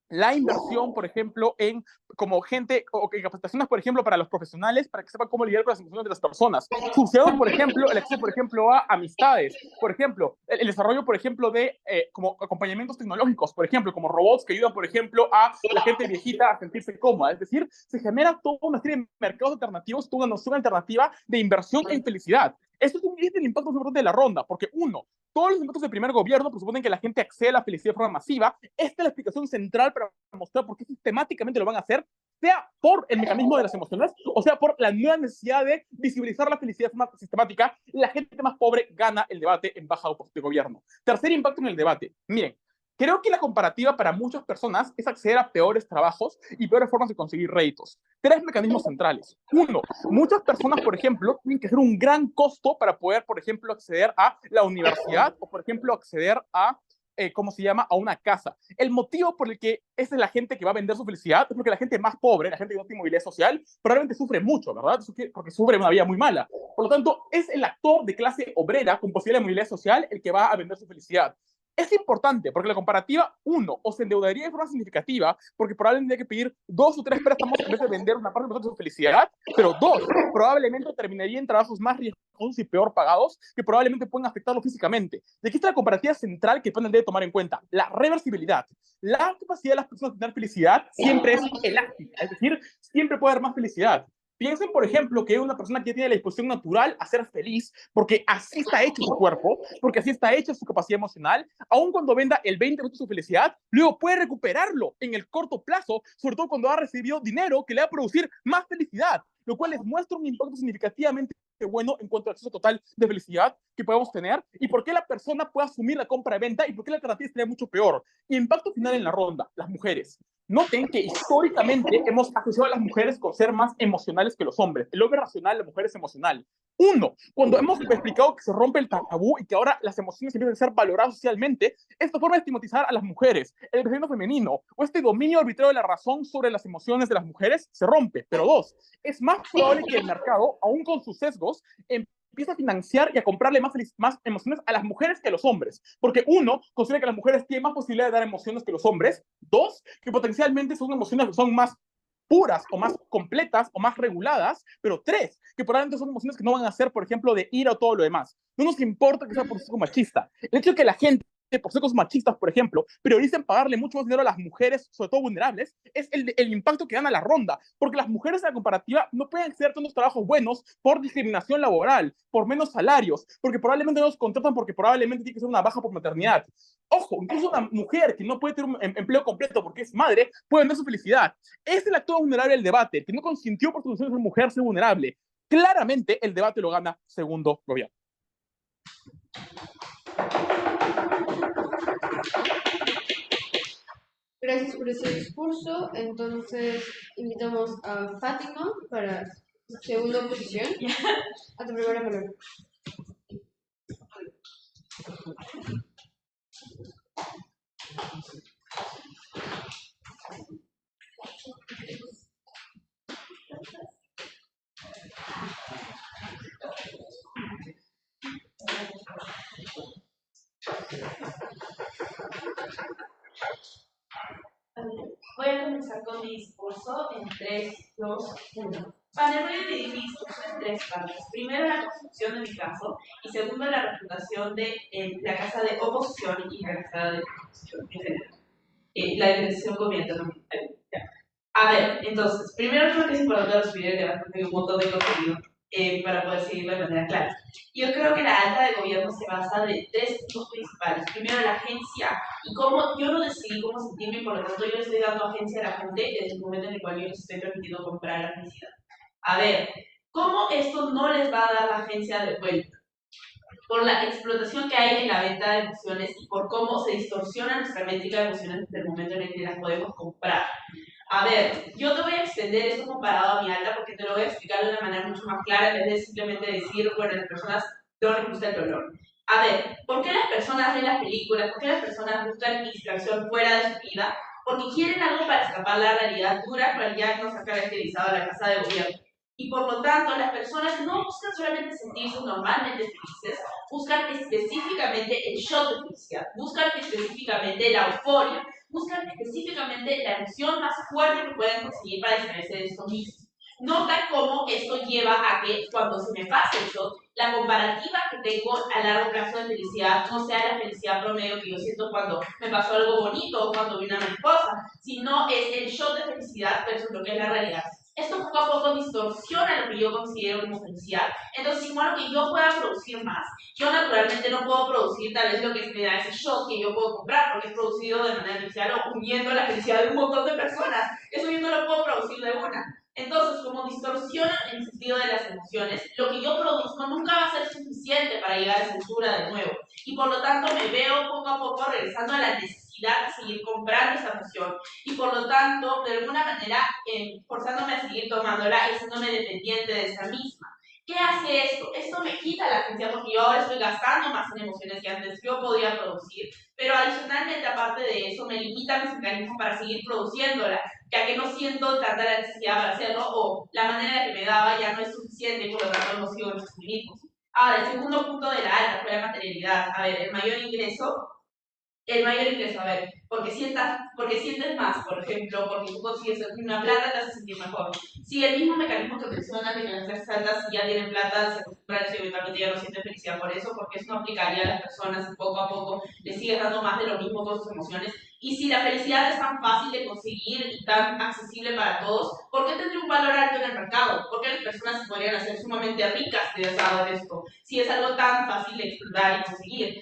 la inversión, por ejemplo, en como gente o en capacitaciones, por ejemplo, para los profesionales, para que sepan cómo lidiar con las emociones de las personas. Subsidiamos, por ejemplo, el acceso, por ejemplo, a amistades, por ejemplo, el desarrollo, por ejemplo, de como acompañamientos tecnológicos, por ejemplo, como robots que ayudan, por ejemplo, a la gente viejita a sentirse cómoda. Es decir, se genera toda una serie de mercados alternativos, toda una noción alternativa de inversión en felicidad. Esto es el impacto más importante de la ronda, porque uno, todos los impactos del primer gobierno presuponen que la gente accede a la felicidad de forma masiva. Esta es la explicación central para mostrar por qué sistemáticamente lo van a hacer, sea por el mecanismo de las emociones o sea por la nueva necesidad de visibilizar la felicidad de forma sistemática. La gente más pobre gana el debate en baja de gobierno. Tercer impacto en el debate. Miren, creo que la comparativa para muchas personas es acceder a peores trabajos y peores formas de conseguir réditos. Tres mecanismos centrales. Uno, muchas personas, por ejemplo, tienen que hacer un gran costo para poder, por ejemplo, acceder a la universidad o, por ejemplo, acceder a ¿cómo se llama? A una casa. El motivo por el que es la gente que va a vender su felicidad es porque la gente más pobre, la gente que no tiene movilidad social, probablemente sufre mucho, ¿verdad? Porque sufre una vida muy mala. Por lo tanto, es el actor de clase obrera con posibilidad de movilidad social el que va a vender su felicidad. Es importante porque la comparativa, uno, o se endeudaría de forma significativa porque probablemente hay que pedir 2 o 3 préstamos en vez de vender una parte de su felicidad, pero dos, probablemente terminaría en trabajos más riesgosos y peor pagados que probablemente pueden afectarlo físicamente. Y aquí está la comparativa central que el panel debe tomar en cuenta, la reversibilidad. La capacidad de las personas de tener felicidad siempre es elástica, es decir, siempre puede haber más felicidad. Piensen, por ejemplo, que una persona que tiene la disposición natural a ser feliz, porque así está hecho su cuerpo, porque así está hecha su capacidad emocional, aun cuando venda el 20% de su felicidad, luego puede recuperarlo en el corto plazo, sobre todo cuando ha recibido dinero que le va a producir más felicidad, lo cual les muestra un impacto significativamente bueno en cuanto al acceso total de felicidad que podemos tener y por qué la persona puede asumir la compra-venta y por qué la alternativa sería mucho peor. Impacto final en la ronda, las mujeres. Noten que históricamente hemos asociado a las mujeres con ser más emocionales que los hombres. El hombre es racional, la mujer es emocional. Uno, cuando hemos explicado que se rompe el tabú y que ahora las emociones empiezan a ser valoradas socialmente, esta forma de estigmatizar a las mujeres, el pensamiento femenino o este dominio arbitrario de la razón sobre las emociones de las mujeres se rompe. Pero dos, es más probable que el mercado, aún con sus sesgos, empieza a financiar y a comprarle más emociones a las mujeres que a los hombres. Porque uno, considera que las mujeres tienen más posibilidad de dar emociones que los hombres. Dos, que potencialmente son emociones que son más puras o más completas o más reguladas, pero 3, que probablemente son emociones que no van a ser, por ejemplo, de ira o todo lo demás. No nos importa que sea por sesgo machista. El hecho de que la gente por sesgos machistas, por ejemplo, prioricen pagarle mucho más dinero a las mujeres, sobre todo vulnerables, es el impacto que dan a la ronda, porque las mujeres en la comparativa no pueden acceder a unos trabajos buenos por discriminación laboral, por menos salarios, porque probablemente no los contratan porque probablemente tiene que ser una baja por maternidad. Ojo, incluso una mujer que no puede tener un empleo completo porque es madre, puede vender su felicidad. Es el actor vulnerable del debate, que no consintió por sus de mujer ser vulnerable. Claramente el debate lo gana segundo gobierno. Gracias por ese discurso. Entonces, invitamos a Fátima para segunda oposición. A tu primera palabra. Voy a comenzar con mi discurso en 3, 2, 1. Panel, voy a dividir mi discurso en 3 partes. Primero, la construcción de mi caso, y segundo, la refutación de la casa de oposición y la casa de oposición en general. La diferenciación comienza también. A ver, entonces, primero creo que es importante resumir el debate porque hay un montón de contenido para poder seguirlo de manera clara. Yo creo que la alta de gobierno se basa de 3 puntos principales. Primero, la agencia y cómo yo no decidí cómo sentirme y por lo tanto yo le estoy dando agencia a la gente desde el momento en el cual yo les estoy permitiendo comprar la felicidad. A ver, ¿cómo esto no les va a dar la agencia de vuelta? Por la explotación que hay en la venta de emociones y por cómo se distorsiona nuestra métrica de emociones desde el momento en el que las podemos comprar. A ver, yo te voy a extender esto comparado a mi alta porque te lo voy a explicar de una manera mucho más clara en vez de simplemente decir, bueno, las personas no les gusta el dolor. A ver, ¿por qué las personas ven las películas? ¿Por qué las personas buscan distracción fuera de su vida? Porque quieren algo para escapar la realidad dura cual ya nos ha caracterizado la casa de gobierno. Y por lo tanto, las personas no buscan solamente sentirse normalmente felices, buscan específicamente el shot de felicidad, buscan específicamente la euforia, buscan específicamente la emoción más fuerte que pueden conseguir para distraerse de esto mismo. Nota cómo esto lleva a que cuando se me pase el shot, la comparativa que tengo a largo plazo de felicidad no sea la felicidad promedio que yo siento cuando me pasó algo bonito o cuando vi una mariposa, sino es el shot de felicidad versus lo que es la realidad. Esto poco a poco distorsiona lo que yo considero como felicidad. Entonces, igual que yo pueda producir más, yo naturalmente no puedo producir tal vez lo que me da ese shot que yo puedo comprar, porque es producido de manera artificial o uniendo la felicidad de un montón de personas. Eso yo no lo puedo producir de una. Entonces, como distorsiona el sentido de las emociones, lo que yo produzco nunca va a ser suficiente para llegar a esa altura de nuevo. Y por lo tanto me veo poco a poco regresando a la necesidad de seguir comprando esa emoción. Y por lo tanto, de alguna manera, forzándome a seguir tomándola y haciéndome dependiente de esa misma. ¿Qué hace esto? Esto me quita la atención porque yo ahora estoy gastando más en emociones que antes yo podía producir, pero adicionalmente, aparte de eso, me limita mis mecanismos para seguir produciéndola, ya que no siento tanta la necesidad para hacerlo o la manera que me daba ya no es suficiente y por lo tanto no sigo mis mecanismos. Ahora, el segundo punto de la alta fue la materialidad. A ver, el mayor ingreso, a ver, porque sientes más, por ejemplo, porque tú consigues una plata, te hace sentir mejor. Si el mismo mecanismo que mencionan de que las clases altas, si ya tienen plata, se acostumbran y eventualmente ya no sienten felicidad por eso, porque eso no aplicaría a las personas y poco a poco les sigues dando más de lo mismo con sus emociones. Y si la felicidad es tan fácil de conseguir y tan accesible para todos, ¿por qué tendría un valor alto en el mercado? ¿Por qué las personas se podrían hacer sumamente ricas de esto? Si es algo tan fácil de explorar y conseguir.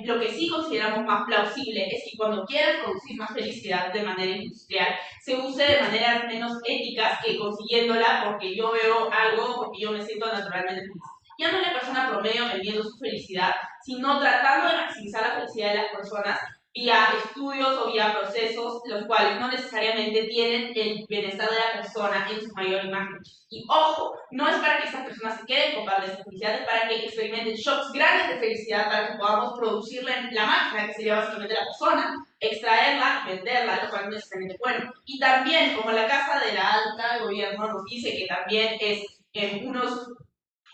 Lo que sí consideramos más plausible es que cuando quieras producir más felicidad de manera industrial, se use de maneras menos éticas que consiguiéndola porque yo veo algo, porque yo me siento naturalmente feliz. Ya no es la persona promedio vendiendo su felicidad, sino tratando de maximizar la felicidad de las personas vía estudios o vía procesos, los cuales no necesariamente tienen el bienestar de la persona en su mayor imagen. Y ojo, no es para que estas personas se queden con parte de esa felicidad, es para que experimenten shocks grandes de felicidad para que podamos producirla en la máquina, que sería básicamente la persona, extraerla, venderla, lo cual no es necesariamente bueno. Y también, como la casa de la alta de gobierno nos dice que también es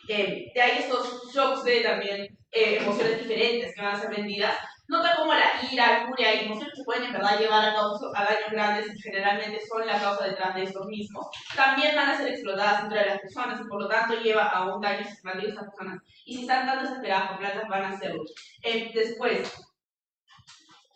hay estos shocks de también emociones diferentes que van a ser vendidas, Nota cómo la ira, furia y emociones que pueden en verdad llevar a daños grandes y generalmente son la causa detrás de estos mismos, también van a ser explotadas entre las personas y por lo tanto lleva a un daño sistemático a esas personas. Y si están tan desesperadas por plantas, van a hacerlo. Después,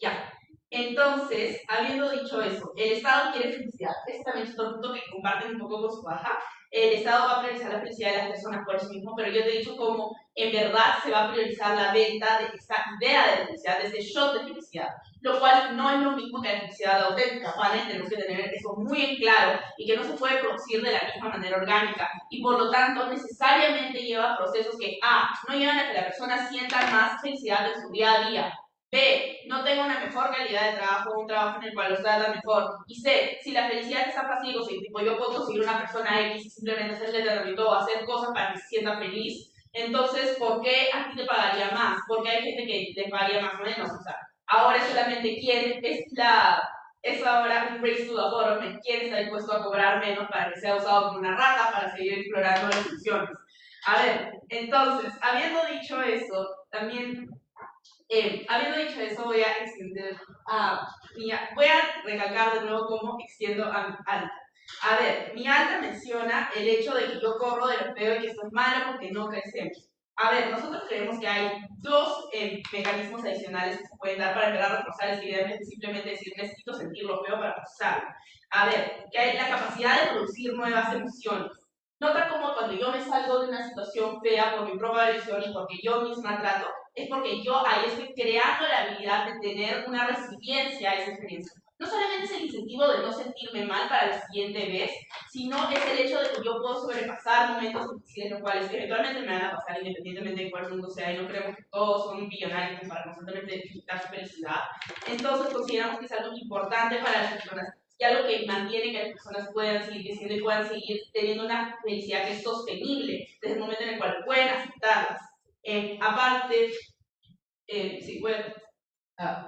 ya. Entonces, habiendo dicho eso, el Estado quiere felicidad. Este también es otro punto que comparten un poco con su baja. El Estado va a priorizar la felicidad de las personas por eso mismo, pero yo te he dicho cómo en verdad se va a priorizar la venta de esta idea de felicidad, de este shot de felicidad, lo cual no es lo mismo que la felicidad auténtica, ¿vale? Tenemos que tener eso muy en claro y que no se puede producir de la misma manera orgánica y por lo tanto necesariamente lleva procesos que A, no llevan a que la persona sienta más felicidad en su día a día, B, no tengo una mejor calidad de trabajo, un trabajo en el cual los trata mejor. Y C, si la felicidad está fácil, o si tipo, yo puedo conseguir una persona X y simplemente hacerle terapia o hacer cosas para que se sienta feliz, entonces, ¿por qué a ti te pagaría más? Porque hay gente que te pagaría más o menos. O sea, ahora solamente quién es ahora un race to the bottom, quién está dispuesto a cobrar menos para que sea usado como una rata para seguir explorando las funciones. A ver, entonces, habiendo dicho eso, también habiendo dicho eso, voy a extender voy a recalcar de nuevo cómo extiendo a mi alta. A ver, mi alta menciona el hecho de que yo corro de lo feo y que esto es malo porque no crecemos. A ver, nosotros creemos que hay dos mecanismos adicionales que se pueden dar para empezar a reforzar esta idea de simplemente decir necesito sentir lo feo para procesarlo. A ver, que hay la capacidad de producir nuevas emociones. Nota cómo cuando yo me salgo de una situación fea por mi propia decisión y porque yo misma trato, es porque yo ahí estoy creando la habilidad de tener una resiliencia a esa experiencia. No solamente es el incentivo de no sentirme mal para la siguiente vez, sino es el hecho de que yo puedo sobrepasar momentos difíciles, los cuales eventualmente me van a pasar independientemente de cuál mundo sea, y no creemos que todos son billonarios para constantemente disfrutar su felicidad. Entonces consideramos que es algo importante para las personas y algo que mantiene que las personas puedan seguir creciendo y puedan seguir teniendo una felicidad que es sostenible desde el momento en el cual pueden aceptarlas. Aparte, sí, bueno.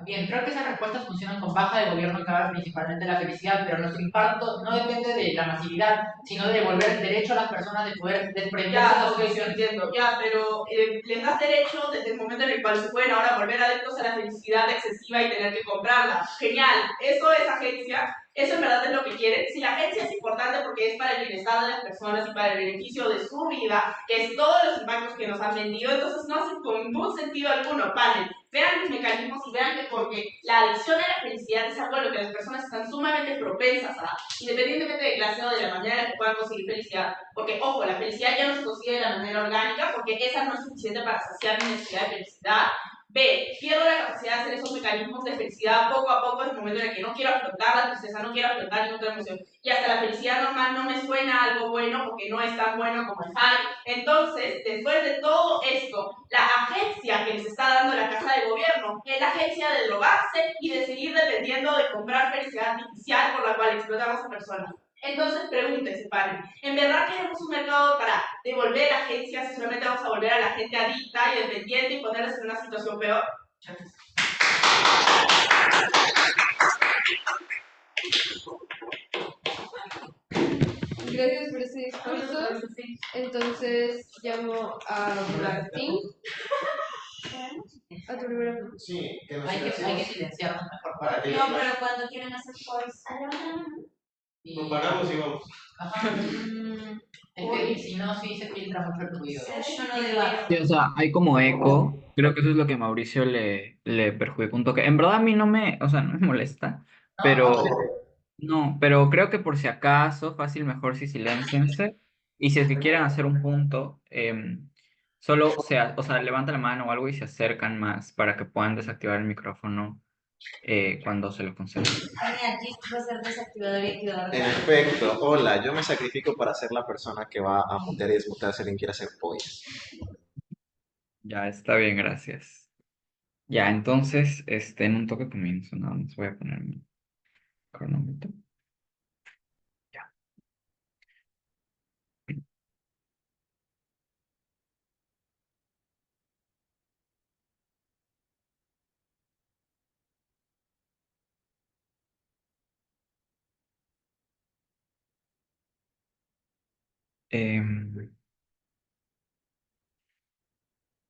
Bien, creo que esas respuestas funcionan con baja de gobierno que habla principalmente de la felicidad, pero nuestro impacto no depende de la masividad, sino de devolver el derecho a las personas de poder desprenderse de Ya, sus ok, sí, emociones. entiendo, ya, pero les das derecho desde el momento en el cual se pueden ahora volver adeptos a la felicidad excesiva y tener que comprarla. Genial, eso es agencia, eso en verdad es lo que quieren. Si la agencia es importante porque es para el bienestar de las personas y para el beneficio de su vida, que es todos los impactos que nos han vendido, entonces no hace con ningún sentido alguno. Vale, vean los mecanismos y vean que porque la adicción a la felicidad es algo a lo que las personas están sumamente propensas a, independientemente de clase o de la manera en la que puedan conseguir felicidad. Porque, ojo, la felicidad ya no se consigue de la manera orgánica porque esa no es suficiente para saciar mi necesidad de felicidad. B, pierdo la capacidad de hacer esos mecanismos de felicidad poco a poco en el momento en el que no quiero afrontar la tristeza, no quiero afrontar ninguna otra emoción. Y hasta la felicidad normal no me suena algo bueno porque no es tan bueno como el high. Entonces, después de todo esto, la agencia que les está dando la casa de gobierno es la agencia de drogarse y de seguir dependiendo de comprar felicidad artificial por la cual explotamos a personas. Entonces pregúntese, panel, ¿en verdad queremos un mercado para devolver agencias y solamente vamos a volver a la gente adicta y dependiente y ponerles en una situación peor? Gracias por ese discurso. Entonces llamo a Martín. A tu primera. Sí, que nos Hay que silenciemos silenciarnos mejor. para que No, pero cuando quieren hacer voice. Nos paramos y vamos. Ajá. Es que si no, sí se filtra mucho el ruido. Yo no debato. Sí, o sea, hay como eco. Creo que eso es lo que a Mauricio le perjudica un toque. En verdad a mí no me, o sea, no me molesta, pero no, pero creo que por si acaso, fácil, mejor si silenciense. Y si es que quieren hacer un punto, solo o sea, levanta la mano o algo y se acercan más para que puedan desactivar el micrófono cuando se lo concedan. Aquí va a ser desactivador y activador. En efecto, hola, yo me sacrifico para ser la persona que va a mutear y desmutear si alguien quiere hacer pollas. Ya está bien, gracias. Ya, entonces, en un toque comienzo, nada más voy a poner mi cronómetro. Ya.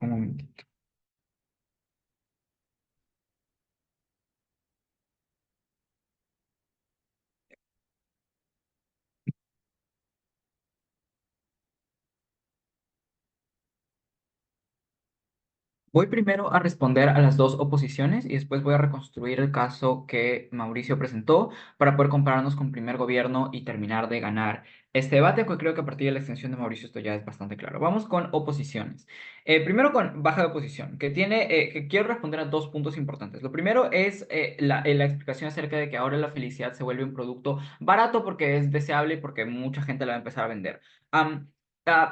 Un momentito. Voy primero a responder a las dos oposiciones y después voy a reconstruir el caso que Mauricio presentó para poder compararnos con Primer Gobierno y terminar de ganar este debate, porque creo que a partir de la extensión de Mauricio esto ya es bastante claro. Vamos con oposiciones. Primero con baja de oposición, que quiero responder a dos puntos importantes. Lo primero es la explicación acerca de que ahora la felicidad se vuelve un producto barato porque es deseable y porque mucha gente la va a empezar a vender.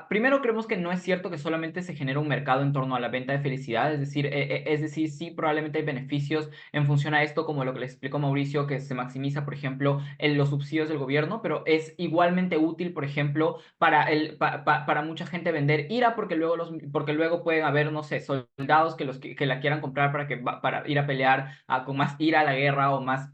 Primero, creemos que no es cierto que solamente se genera un mercado en torno a la venta de felicidad, es decir, sí, probablemente hay beneficios en función a esto, como lo que le explicó Mauricio, que se maximiza, por ejemplo, en los subsidios del gobierno, pero es igualmente útil, por ejemplo, para mucha gente vender ira, porque luego pueden haber, no sé, soldados que la quieran comprar para ir a pelear con más ira a la guerra o más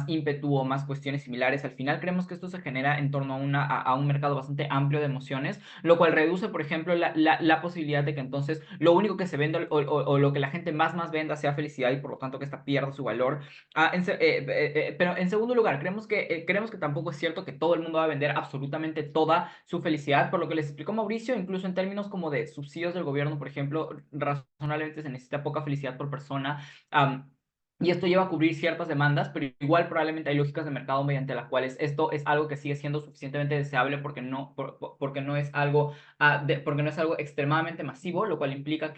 ímpetu o más cuestiones similares. Al final, creemos que esto se genera en torno a un mercado bastante amplio de emociones, lo cual reduce, por ejemplo, la posibilidad de que entonces lo único que se venda o lo que la gente más venda sea felicidad y por lo tanto que esta pierda su valor. Pero en segundo lugar, creemos que tampoco es cierto que todo el mundo va a vender absolutamente toda su felicidad, por lo que les explicó Mauricio, incluso en términos como de subsidios del gobierno, por ejemplo, razonablemente se necesita poca felicidad por persona. Y esto lleva a cubrir ciertas demandas, pero igual probablemente hay lógicas de mercado mediante las cuales esto es algo que sigue siendo suficientemente deseable porque no es algo, porque no es algo extremadamente masivo, lo cual implica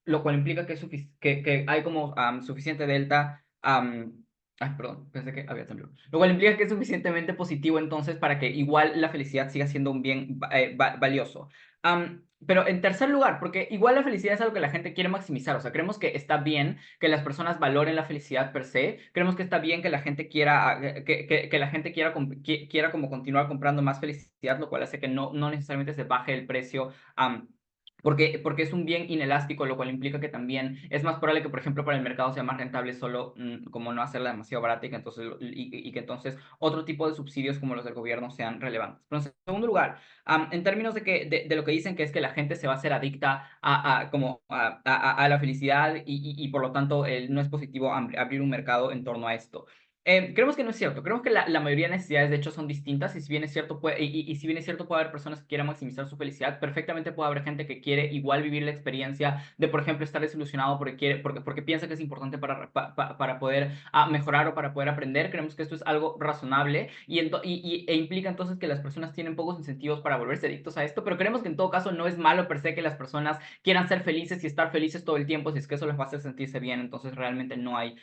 lo cual implica que hay como suficiente delta. Ay, perdón, pensé que había temblor. Lo cual implica que es suficientemente positivo entonces para que igual la felicidad siga siendo un bien valioso. Pero en tercer lugar, porque igual la felicidad es algo que la gente quiere maximizar, o sea, creemos que está bien que las personas valoren la felicidad per se, creemos que está bien que la gente que la gente quiera como continuar comprando más felicidad, lo cual hace que no necesariamente se baje el precio. Porque es un bien inelástico, lo cual implica que también es más probable que, por ejemplo, para el mercado sea más rentable solo como no hacerla demasiado barata y que entonces otro tipo de subsidios como los del gobierno sean relevantes. Pero en segundo lugar, en términos de lo que dicen que es que la gente se va a hacer adicta a la felicidad y por lo tanto no es positivo abrir un mercado en torno a esto. Creemos que no es cierto. Creemos que la mayoría de necesidades de hecho son distintas y si bien es cierto si bien es cierto puede haber personas que quieran maximizar su felicidad, perfectamente puede haber gente que quiere igual vivir la experiencia de, por ejemplo, estar desilusionado porque piensa que es importante para poder mejorar o para poder aprender. Creemos que esto es algo razonable e implica entonces que las personas tienen pocos incentivos para volverse adictos a esto, pero creemos que en todo caso no es malo per se que las personas quieran ser felices y estar felices todo el tiempo si es que eso les va a hacer sentirse bien. Entonces realmente no hay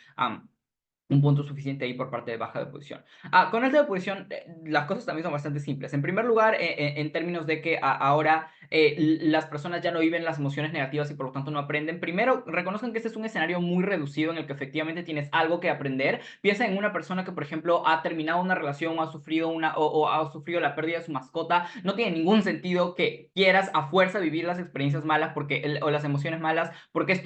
un punto suficiente ahí por parte de baja de posición. Con alta de posición, las cosas también son bastante simples. En primer lugar, en términos de que ahora las personas ya no viven las emociones negativas y por lo tanto no aprenden. Primero, reconozcan que este es un escenario muy reducido en el que efectivamente tienes algo que aprender. Piensa en una persona que, por ejemplo, ha terminado una relación o ha sufrido la pérdida de su mascota. No tiene ningún sentido que quieras a fuerza vivir las experiencias malas o las emociones malas, porque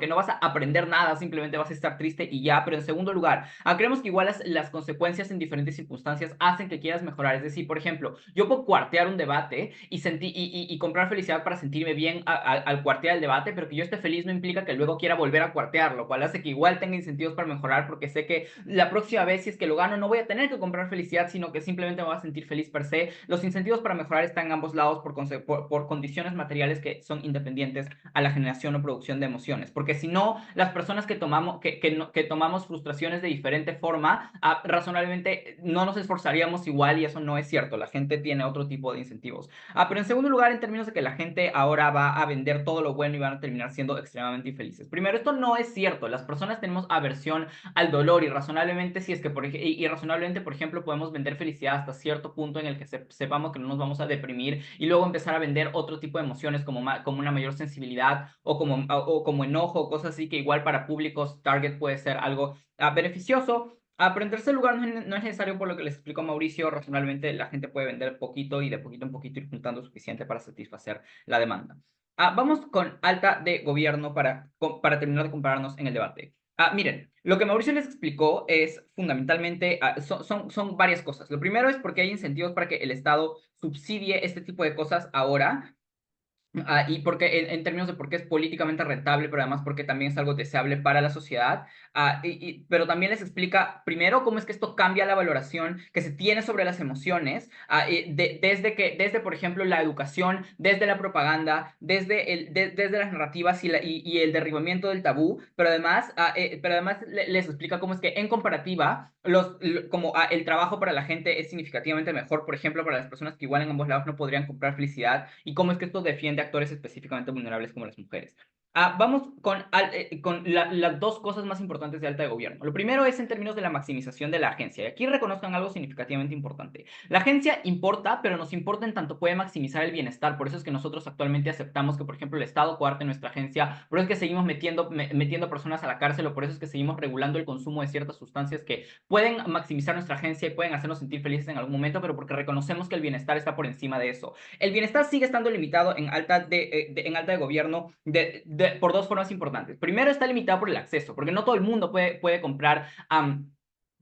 no vas a aprender nada, simplemente vas a estar triste y ya. Pero en segundo lugar, creemos que igual las consecuencias en diferentes circunstancias hacen que quieras mejorar. Es decir, por ejemplo, yo puedo cuartear un debate y comprar felicidad para sentirme bien al cuartear el debate, pero que yo esté feliz no implica que luego quiera volver a cuartear, lo cual hace que igual tenga incentivos para mejorar, porque sé que la próxima vez, si es que lo gano, no voy a tener que comprar felicidad, sino que simplemente me voy a sentir feliz per se. Los incentivos para mejorar están en ambos lados por condiciones materiales que son independientes a la generación o producción de emociones, porque si no, las personas que tomamos frustraciones de diferente forma, razonablemente no nos esforzaríamos igual y eso no es cierto. La gente tiene otro tipo de incentivos. Pero en segundo lugar, en términos de que la gente ahora va a vender todo lo bueno y van a terminar siendo extremadamente infelices. Primero, esto no es cierto. Las personas tenemos aversión al dolor y razonablemente, por ejemplo, podemos vender felicidad hasta cierto punto en el que sepamos que no nos vamos a deprimir y luego empezar a vender otro tipo de emociones como una mayor sensibilidad o como enojo o cosas así que igual para públicos target puede ser algo beneficioso. Pero en tercer lugar, no es necesario, por lo que les explicó Mauricio, razonablemente la gente puede vender poquito y de poquito en poquito ir juntando suficiente para satisfacer la demanda. Vamos con alta de gobierno para terminar de compararnos en el debate. Miren, lo que Mauricio les explicó es fundamentalmente, son varias cosas. Lo primero es porque hay incentivos para que el Estado subsidie este tipo de cosas ahora. Y porque en términos de por qué es políticamente rentable, pero además porque también es algo deseable para la sociedad. Pero también les explica primero cómo es que esto cambia la valoración que se tiene sobre las emociones, desde, por ejemplo, la educación, desde la propaganda, desde las narrativas y el derribamiento del tabú, pero además les explica cómo es que en comparativa, el trabajo para la gente es significativamente mejor, por ejemplo, para las personas que igual en ambos lados no podrían comprar felicidad, y cómo es que esto defiende actores específicamente vulnerables como las mujeres. Vamos con las dos cosas más importantes de alta de gobierno. Lo primero es en términos de la maximización de la agencia. Y aquí reconozcan algo significativamente importante. La agencia importa, pero nos importa en tanto puede maximizar el bienestar. Por eso es que nosotros actualmente aceptamos que, por ejemplo, el Estado coarte nuestra agencia. Por eso es que seguimos metiendo personas a la cárcel, o por eso es que seguimos regulando el consumo de ciertas sustancias que pueden maximizar nuestra agencia y pueden hacernos sentir felices en algún momento, pero porque reconocemos que el bienestar está por encima de eso. El bienestar sigue estando limitado en alta de gobierno por dos formas importantes. Primero, está limitado por el acceso, porque no todo el mundo puede comprar.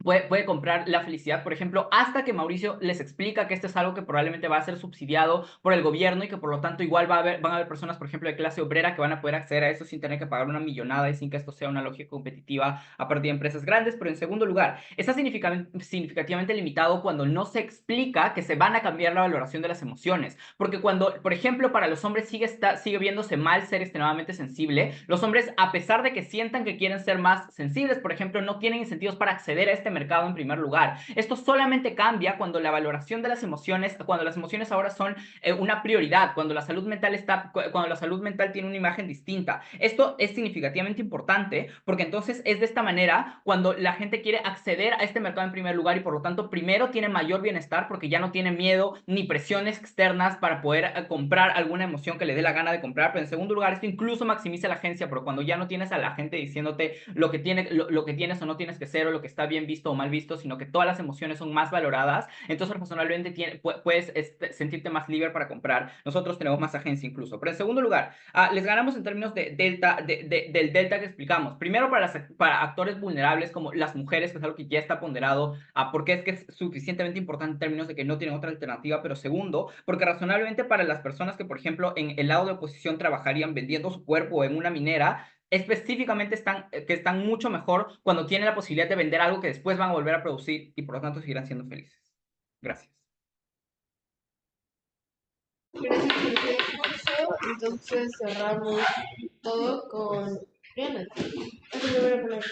Puede comprar la felicidad, por ejemplo, hasta que Mauricio les explica que esto es algo que probablemente va a ser subsidiado por el gobierno y que por lo tanto igual van a haber personas, por ejemplo, de clase obrera que van a poder acceder a eso sin tener que pagar una millonada y sin que esto sea una lógica competitiva a partir de empresas grandes. Pero en segundo lugar, está significativamente limitado cuando no se explica que se van a cambiar la valoración de las emociones. Porque cuando, por ejemplo, para los hombres sigue viéndose mal ser extremadamente sensible, los hombres, a pesar de que sientan que quieren ser más sensibles, por ejemplo, no tienen incentivos para acceder a este mercado en primer lugar. Esto solamente cambia cuando la valoración de las emociones, cuando las emociones ahora son una prioridad, cuando la salud mental tiene una imagen distinta. Esto es significativamente importante porque entonces es de esta manera cuando la gente quiere acceder a este mercado en primer lugar, y por lo tanto primero tiene mayor bienestar porque ya no tiene miedo ni presiones externas para poder comprar alguna emoción que le dé la gana de comprar. Pero en segundo lugar, esto incluso maximiza la agencia, pero cuando ya no tienes a la gente diciéndote lo que tienes o no tienes que ser, o lo que está bien visto o mal visto, sino que todas las emociones son más valoradas, entonces personalmente puedes sentirte más libre para comprar. Nosotros tenemos más agencia incluso. Pero en segundo lugar, les ganamos en términos del delta que explicamos. Primero, para actores vulnerables como las mujeres, que es algo que ya está ponderado, porque es que es suficientemente importante en términos de que no tienen otra alternativa. Pero segundo, porque razonablemente para las personas que, por ejemplo, en el lado de oposición trabajarían vendiendo su cuerpo en una minera, específicamente están mucho mejor cuando tienen la posibilidad de vender algo que después van a volver a producir y por lo tanto seguirán siendo felices. Gracias. Gracias por tu discurso. Entonces cerramos todo con Brianna. Es tu primera palabra.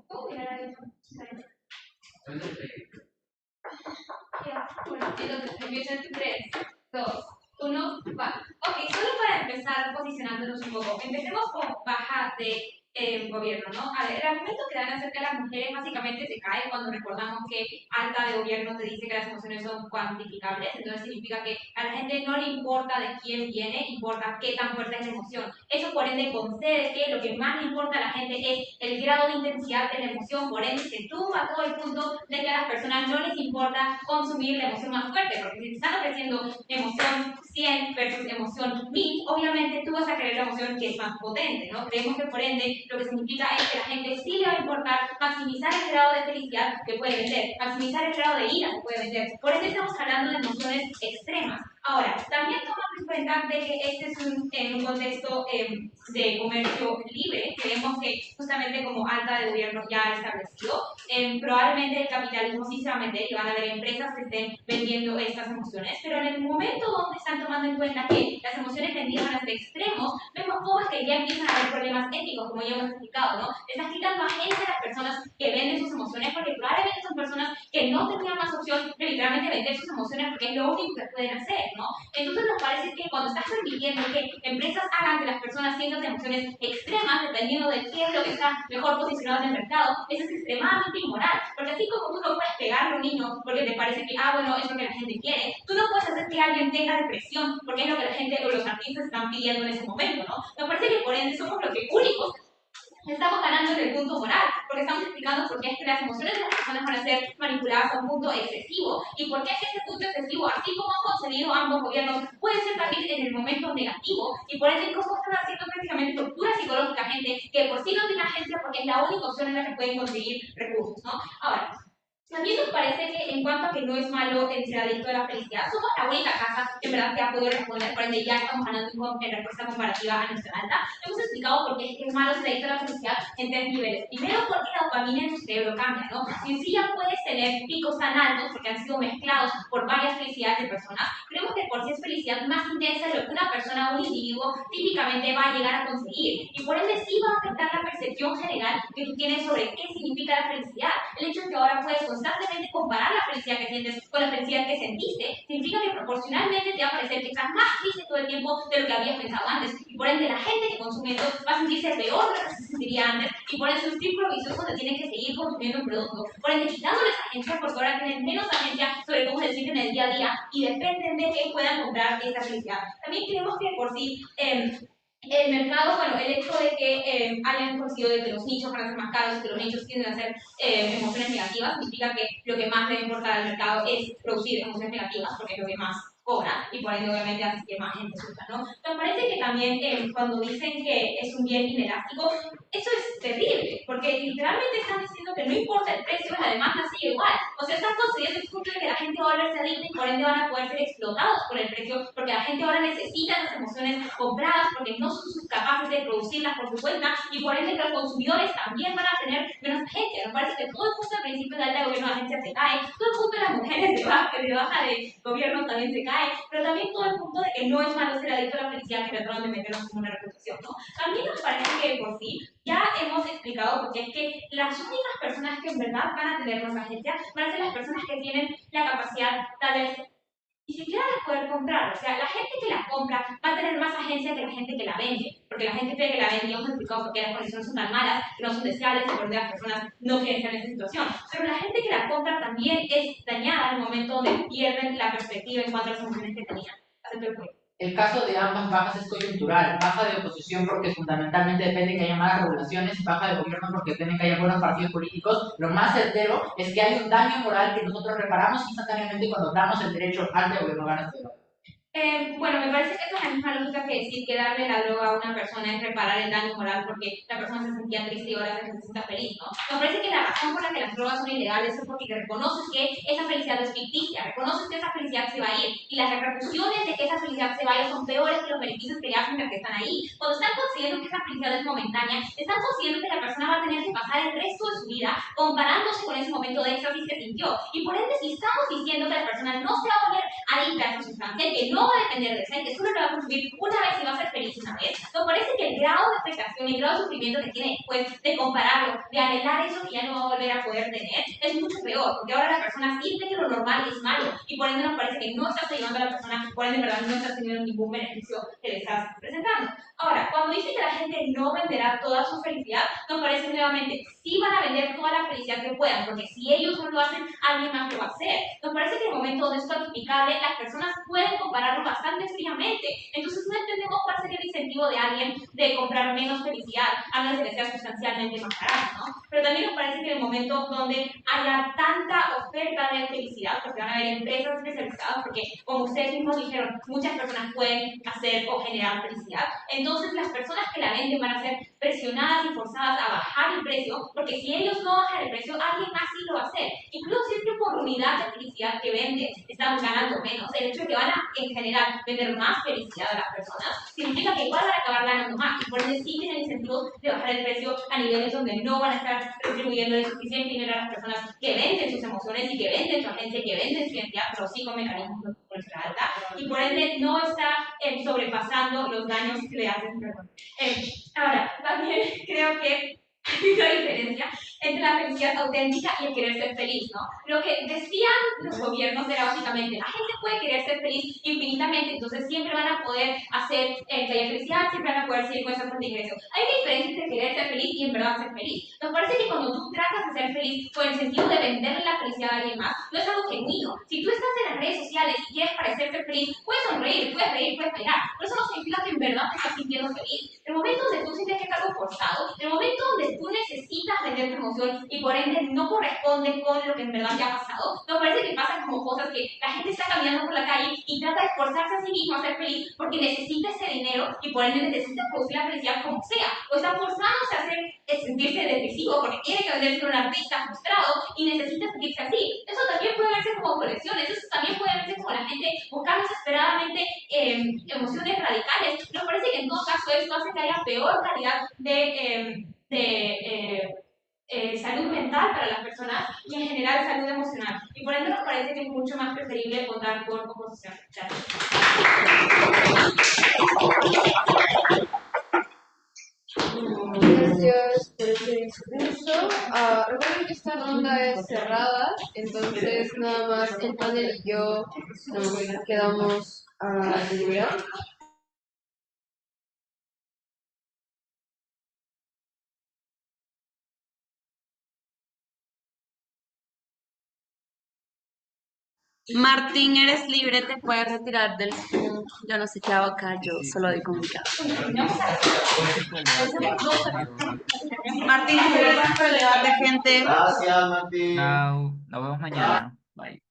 ¿Puedo mirar a eso? Ya, bueno, entonces empiezo en 3, 2, 1, va. Ok, solo para empezar posicionándonos un poco, empecemos con baja de gobierno, ¿no? A ver, el argumento que dan acerca de las mujeres básicamente se cae cuando recordamos que alta de gobierno te dice que las emociones son cuantificables. Entonces significa que a la gente no le importa de quién viene, importa qué tan fuerte es la emoción. Eso por ende concede que lo que más le importa a la gente es el grado de intensidad de la emoción. Por ende se tumba todo el punto de que a las personas no les importa consumir la emoción más fuerte, porque si te están ofreciendo emoción 100 versus emoción 1000, obviamente tú vas a querer la emoción que es más potente, ¿no? Creemos que por ende lo que significa es que a la gente sí le va a importar maximizar el grado de felicidad que puede vender, maximizar el grado de ira que puede vender. Por eso estamos hablando de emociones extremas. Ahora, también tomamos en cuenta de que este es un contexto de comercio libre. Creemos que justamente como alta de gobierno ya establecido, probablemente el capitalismo sí se va a meter y van a haber empresas que estén vendiendo estas emociones, pero en el momento donde están tomando en cuenta que las emociones vendidas a los extremos, vemos cómo es que ya empiezan a haber problemas éticos, como ya hemos explicado, ¿no? Estás quitando agencia a las personas que venden sus emociones porque probablemente son personas que no tenían más opción de literalmente vender sus emociones porque es lo único que pueden hacer, ¿no? Entonces nos parece que cuando estás permitiendo que empresas hagan que las personas sientan emociones extremas dependiendo de qué es lo que está mejor posicionado en el mercado, eso es extremadamente inmoral, porque así como tú no puedes pegarle a un niño porque te parece que, bueno, es lo que la gente quiere, tú no puedes hacer que alguien tenga depresión porque es lo que la gente o los artistas están pidiendo en ese momento, ¿no? Me parece que por ende somos los que únicos estamos ganando en el punto moral, porque estamos explicando por qué es que las emociones de las personas van a ser manipuladas a un punto excesivo, y por qué es que ese punto excesivo, así como han concedido ambos gobiernos, puede ser también en el momento negativo, y por ende cómo están haciendo prácticamente tortura psicológica a gente que por sí no tiene agencia porque es la única opción en la que pueden conseguir recursos, ¿no? Ahora, también nos parece que en cuanto a que no es malo el ser adicto a la felicidad, somos la única casa en verdad que ha podido responder, por ende ya estamos ganando en respuesta comparativa a nuestra alta. Hemos explicado por qué es malo ser adicto a la felicidad en 3 niveles. Primero, porque la dopamina en tu cerebro cambia, ¿no? Si en sí ya puedes tener picos tan altos porque han sido mezclados por varias felicidades de personas, creemos que por sí es felicidad más intensa de lo que una persona o un individuo típicamente va a llegar a conseguir. Y por ende sí va a afectar la percepción general que tú tienes sobre qué significa la felicidad. El hecho de que ahora puedes constantemente comparar la felicidad que sientes con la felicidad que sentiste, significa que proporcionalmente te va a parecer que estás más triste todo el tiempo de lo que habías pensado antes. Y por ende la gente que consume esto va a sentirse peor de lo que se sentiría antes, y por eso es un círculo vicioso donde tienen que seguir consumiendo un producto. Por ende, quitándoles agencia, porque ahora tienen menos agencia sobre cómo se sienten en el día a día y dependen de que puedan comprar esta felicidad. También creemos que por sí el mercado, bueno, el hecho de que hayan conseguido de que los nichos van a ser más caros y que los nichos tienden a ser emociones negativas, significa que lo que más debe importar al mercado es producir emociones negativas, porque es lo que más cobra y por ende obviamente hace que más gente sufra, ¿no? Me parece que también cuando dicen que es un bien inelástico, eso es terrible, porque literalmente están diciendo que no importa el precio, la demanda sigue igual. O sea, están construyendo el discurso de que la gente va a volverse adicta y por ende van a poder ser explotados por el precio, porque la gente ahora necesita esas emociones compradas porque no son capaces de producirlas por su cuenta, y por ende que los consumidores también van a tener menos agencia. Me parece que todo el punto del principio de alta gobierno de agencia se cae, todo el punto de las mujeres de baja de gobierno también se cae, pero también todo el punto de que no es malo ser adicto a la felicidad que trataron de meternos como una reputación, ¿no? También nos parece que por sí ya hemos explicado porque es que las únicas personas que en verdad van a tener más agencia van a ser las personas que tienen la capacidad tal vez ni siquiera de poder comprar. O sea, la gente que la compra va a tener más agencia que la gente que la vende, porque la gente que la vende, ya hemos explicado porque las condiciones son tan malas, que no son deseables, y por ende las personas no quieren estar en esa situación. Pero la gente que la compra también es dañada en el momento donde pierden la perspectiva en cuanto a las emociones que tenían. Acepto el punto. El caso de ambas bajas es coyuntural, baja de oposición porque fundamentalmente depende que haya malas regulaciones, baja de gobierno porque depende que haya buenos partidos políticos. Lo más certero es que hay un daño moral que nosotros reparamos instantáneamente cuando damos el derecho al de gobierno gana este debate. Bueno, me parece que esta es la misma lógica que decir que darle la droga a una persona es reparar el daño moral porque la persona se sentía triste y ahora se sienta feliz, ¿no? Me parece que la razón por la que las drogas son ilegales es porque reconoces que esa felicidad es ficticia, reconoces que esa felicidad se va a ir, y las repercusiones de que esa felicidad se vaya son peores que los beneficios que le hacen de que están ahí. Cuando están consiguiendo que esa felicidad es momentánea, están consiguiendo que la persona va a tener que pasar el resto de su vida comparándose con ese momento de éxtasis que sintió, y por ende si estamos diciendo que la persona no se va a volver adicta a esa sustancia, que no va a depender de esa, que solo lo va a consumir una vez y va a ser feliz una vez, nos parece que el grado de afectación y el grado de sufrimiento que tiene después de compararlo, de anhelar eso que ya no va a volver a poder tener, es mucho peor, porque ahora la persona siente que lo normal es malo, y por ende nos parece que no estás ayudando a la persona, por ende en verdad no estás teniendo ningún beneficio que le estás presentando. Ahora, cuando dice que la gente no venderá toda su felicidad, nos parece nuevamente, sí van a vender toda la felicidad que puedan, porque si ellos no lo hacen, alguien más lo va a hacer. Nos parece que en el momento donde es cuantificable, las personas pueden compararlo bastante fríamente. Entonces no entendemos cuál sería el incentivo de alguien de comprar menos felicidad, a menos de que sea sustancialmente más barato, ¿no? Pero también nos parece que en el momento donde haya tanta oferta de felicidad, porque van a haber empresas especializadas, porque como ustedes mismos dijeron, muchas personas pueden hacer o generar felicidad, entonces las personas que la venden van a ser presionadas y forzadas a bajar el precio, porque si ellos no bajan el precio, alguien más sí lo va a hacer. Incluso si es que por unidad de felicidad que venden estamos ganando menos, el hecho de que van a, en general, vender más felicidad a las personas, significa que igual van a acabar ganando más, y por ende sí tienen incentivos de bajar el precio a niveles donde no van a estar retribuyendo el suficiente dinero a las personas que venden sus emociones y que venden su agencia, que venden su identidad, pero sí con mecanismos de nuestra alta, y por ende no está sobrepasando los daños que le hacen. Ahora, también creo que hay una diferencia entre la felicidad auténtica y el querer ser feliz, ¿no? Lo que decían los gobiernos era básicamente, la gente puede querer ser feliz infinitamente, entonces siempre van a poder hacer que haya felicidad, siempre van a poder seguir con esa fuente de ingreso. Hay una diferencia entre querer ser feliz y en verdad ser feliz. Nos parece que cuando tú tratas de ser feliz con el sentido de venderle la felicidad a alguien más, no es algo genuino. Si tú estás en las redes sociales y quieres parecer ser feliz, puedes sonreír, puedes reír, puedes bailar, pero eso no significa que en verdad te estás sintiendo feliz. El momento donde tú sientes que es algo forzado, el momento donde tú necesitas vender tu emoción y por ende no corresponde con lo que en verdad te ha pasado, me parece que pasan como cosas que la gente está caminando por la calle y trata de esforzarse a sí mismo a ser feliz porque necesita ese dinero y por ende necesita producir la felicidad como sea. O está forzándose a sentirse depresivo porque tiene que venderse a un artista frustrado y necesita sentirse así. Eso también puede verse como colecciones, eso también puede verse como la gente buscando desesperadamente emociones radicales. Me parece que en todo caso esto hace que haya peor calidad de salud mental para las personas y en general salud emocional. Y por ende nos parece que es mucho más preferible votar por oposición. Gracias. Gracias por ese discurso. Recuerden que esta ronda es cerrada, entonces nada más el panel y yo nos quedamos a deliberar. Martín, eres libre, te puedes retirar del Zoom. Yo no sé qué hago acá, yo solo doy comunicado. Martín, muchas gracias por el debate, gente. Gracias, Martín. Chao, nos vemos mañana. Bye.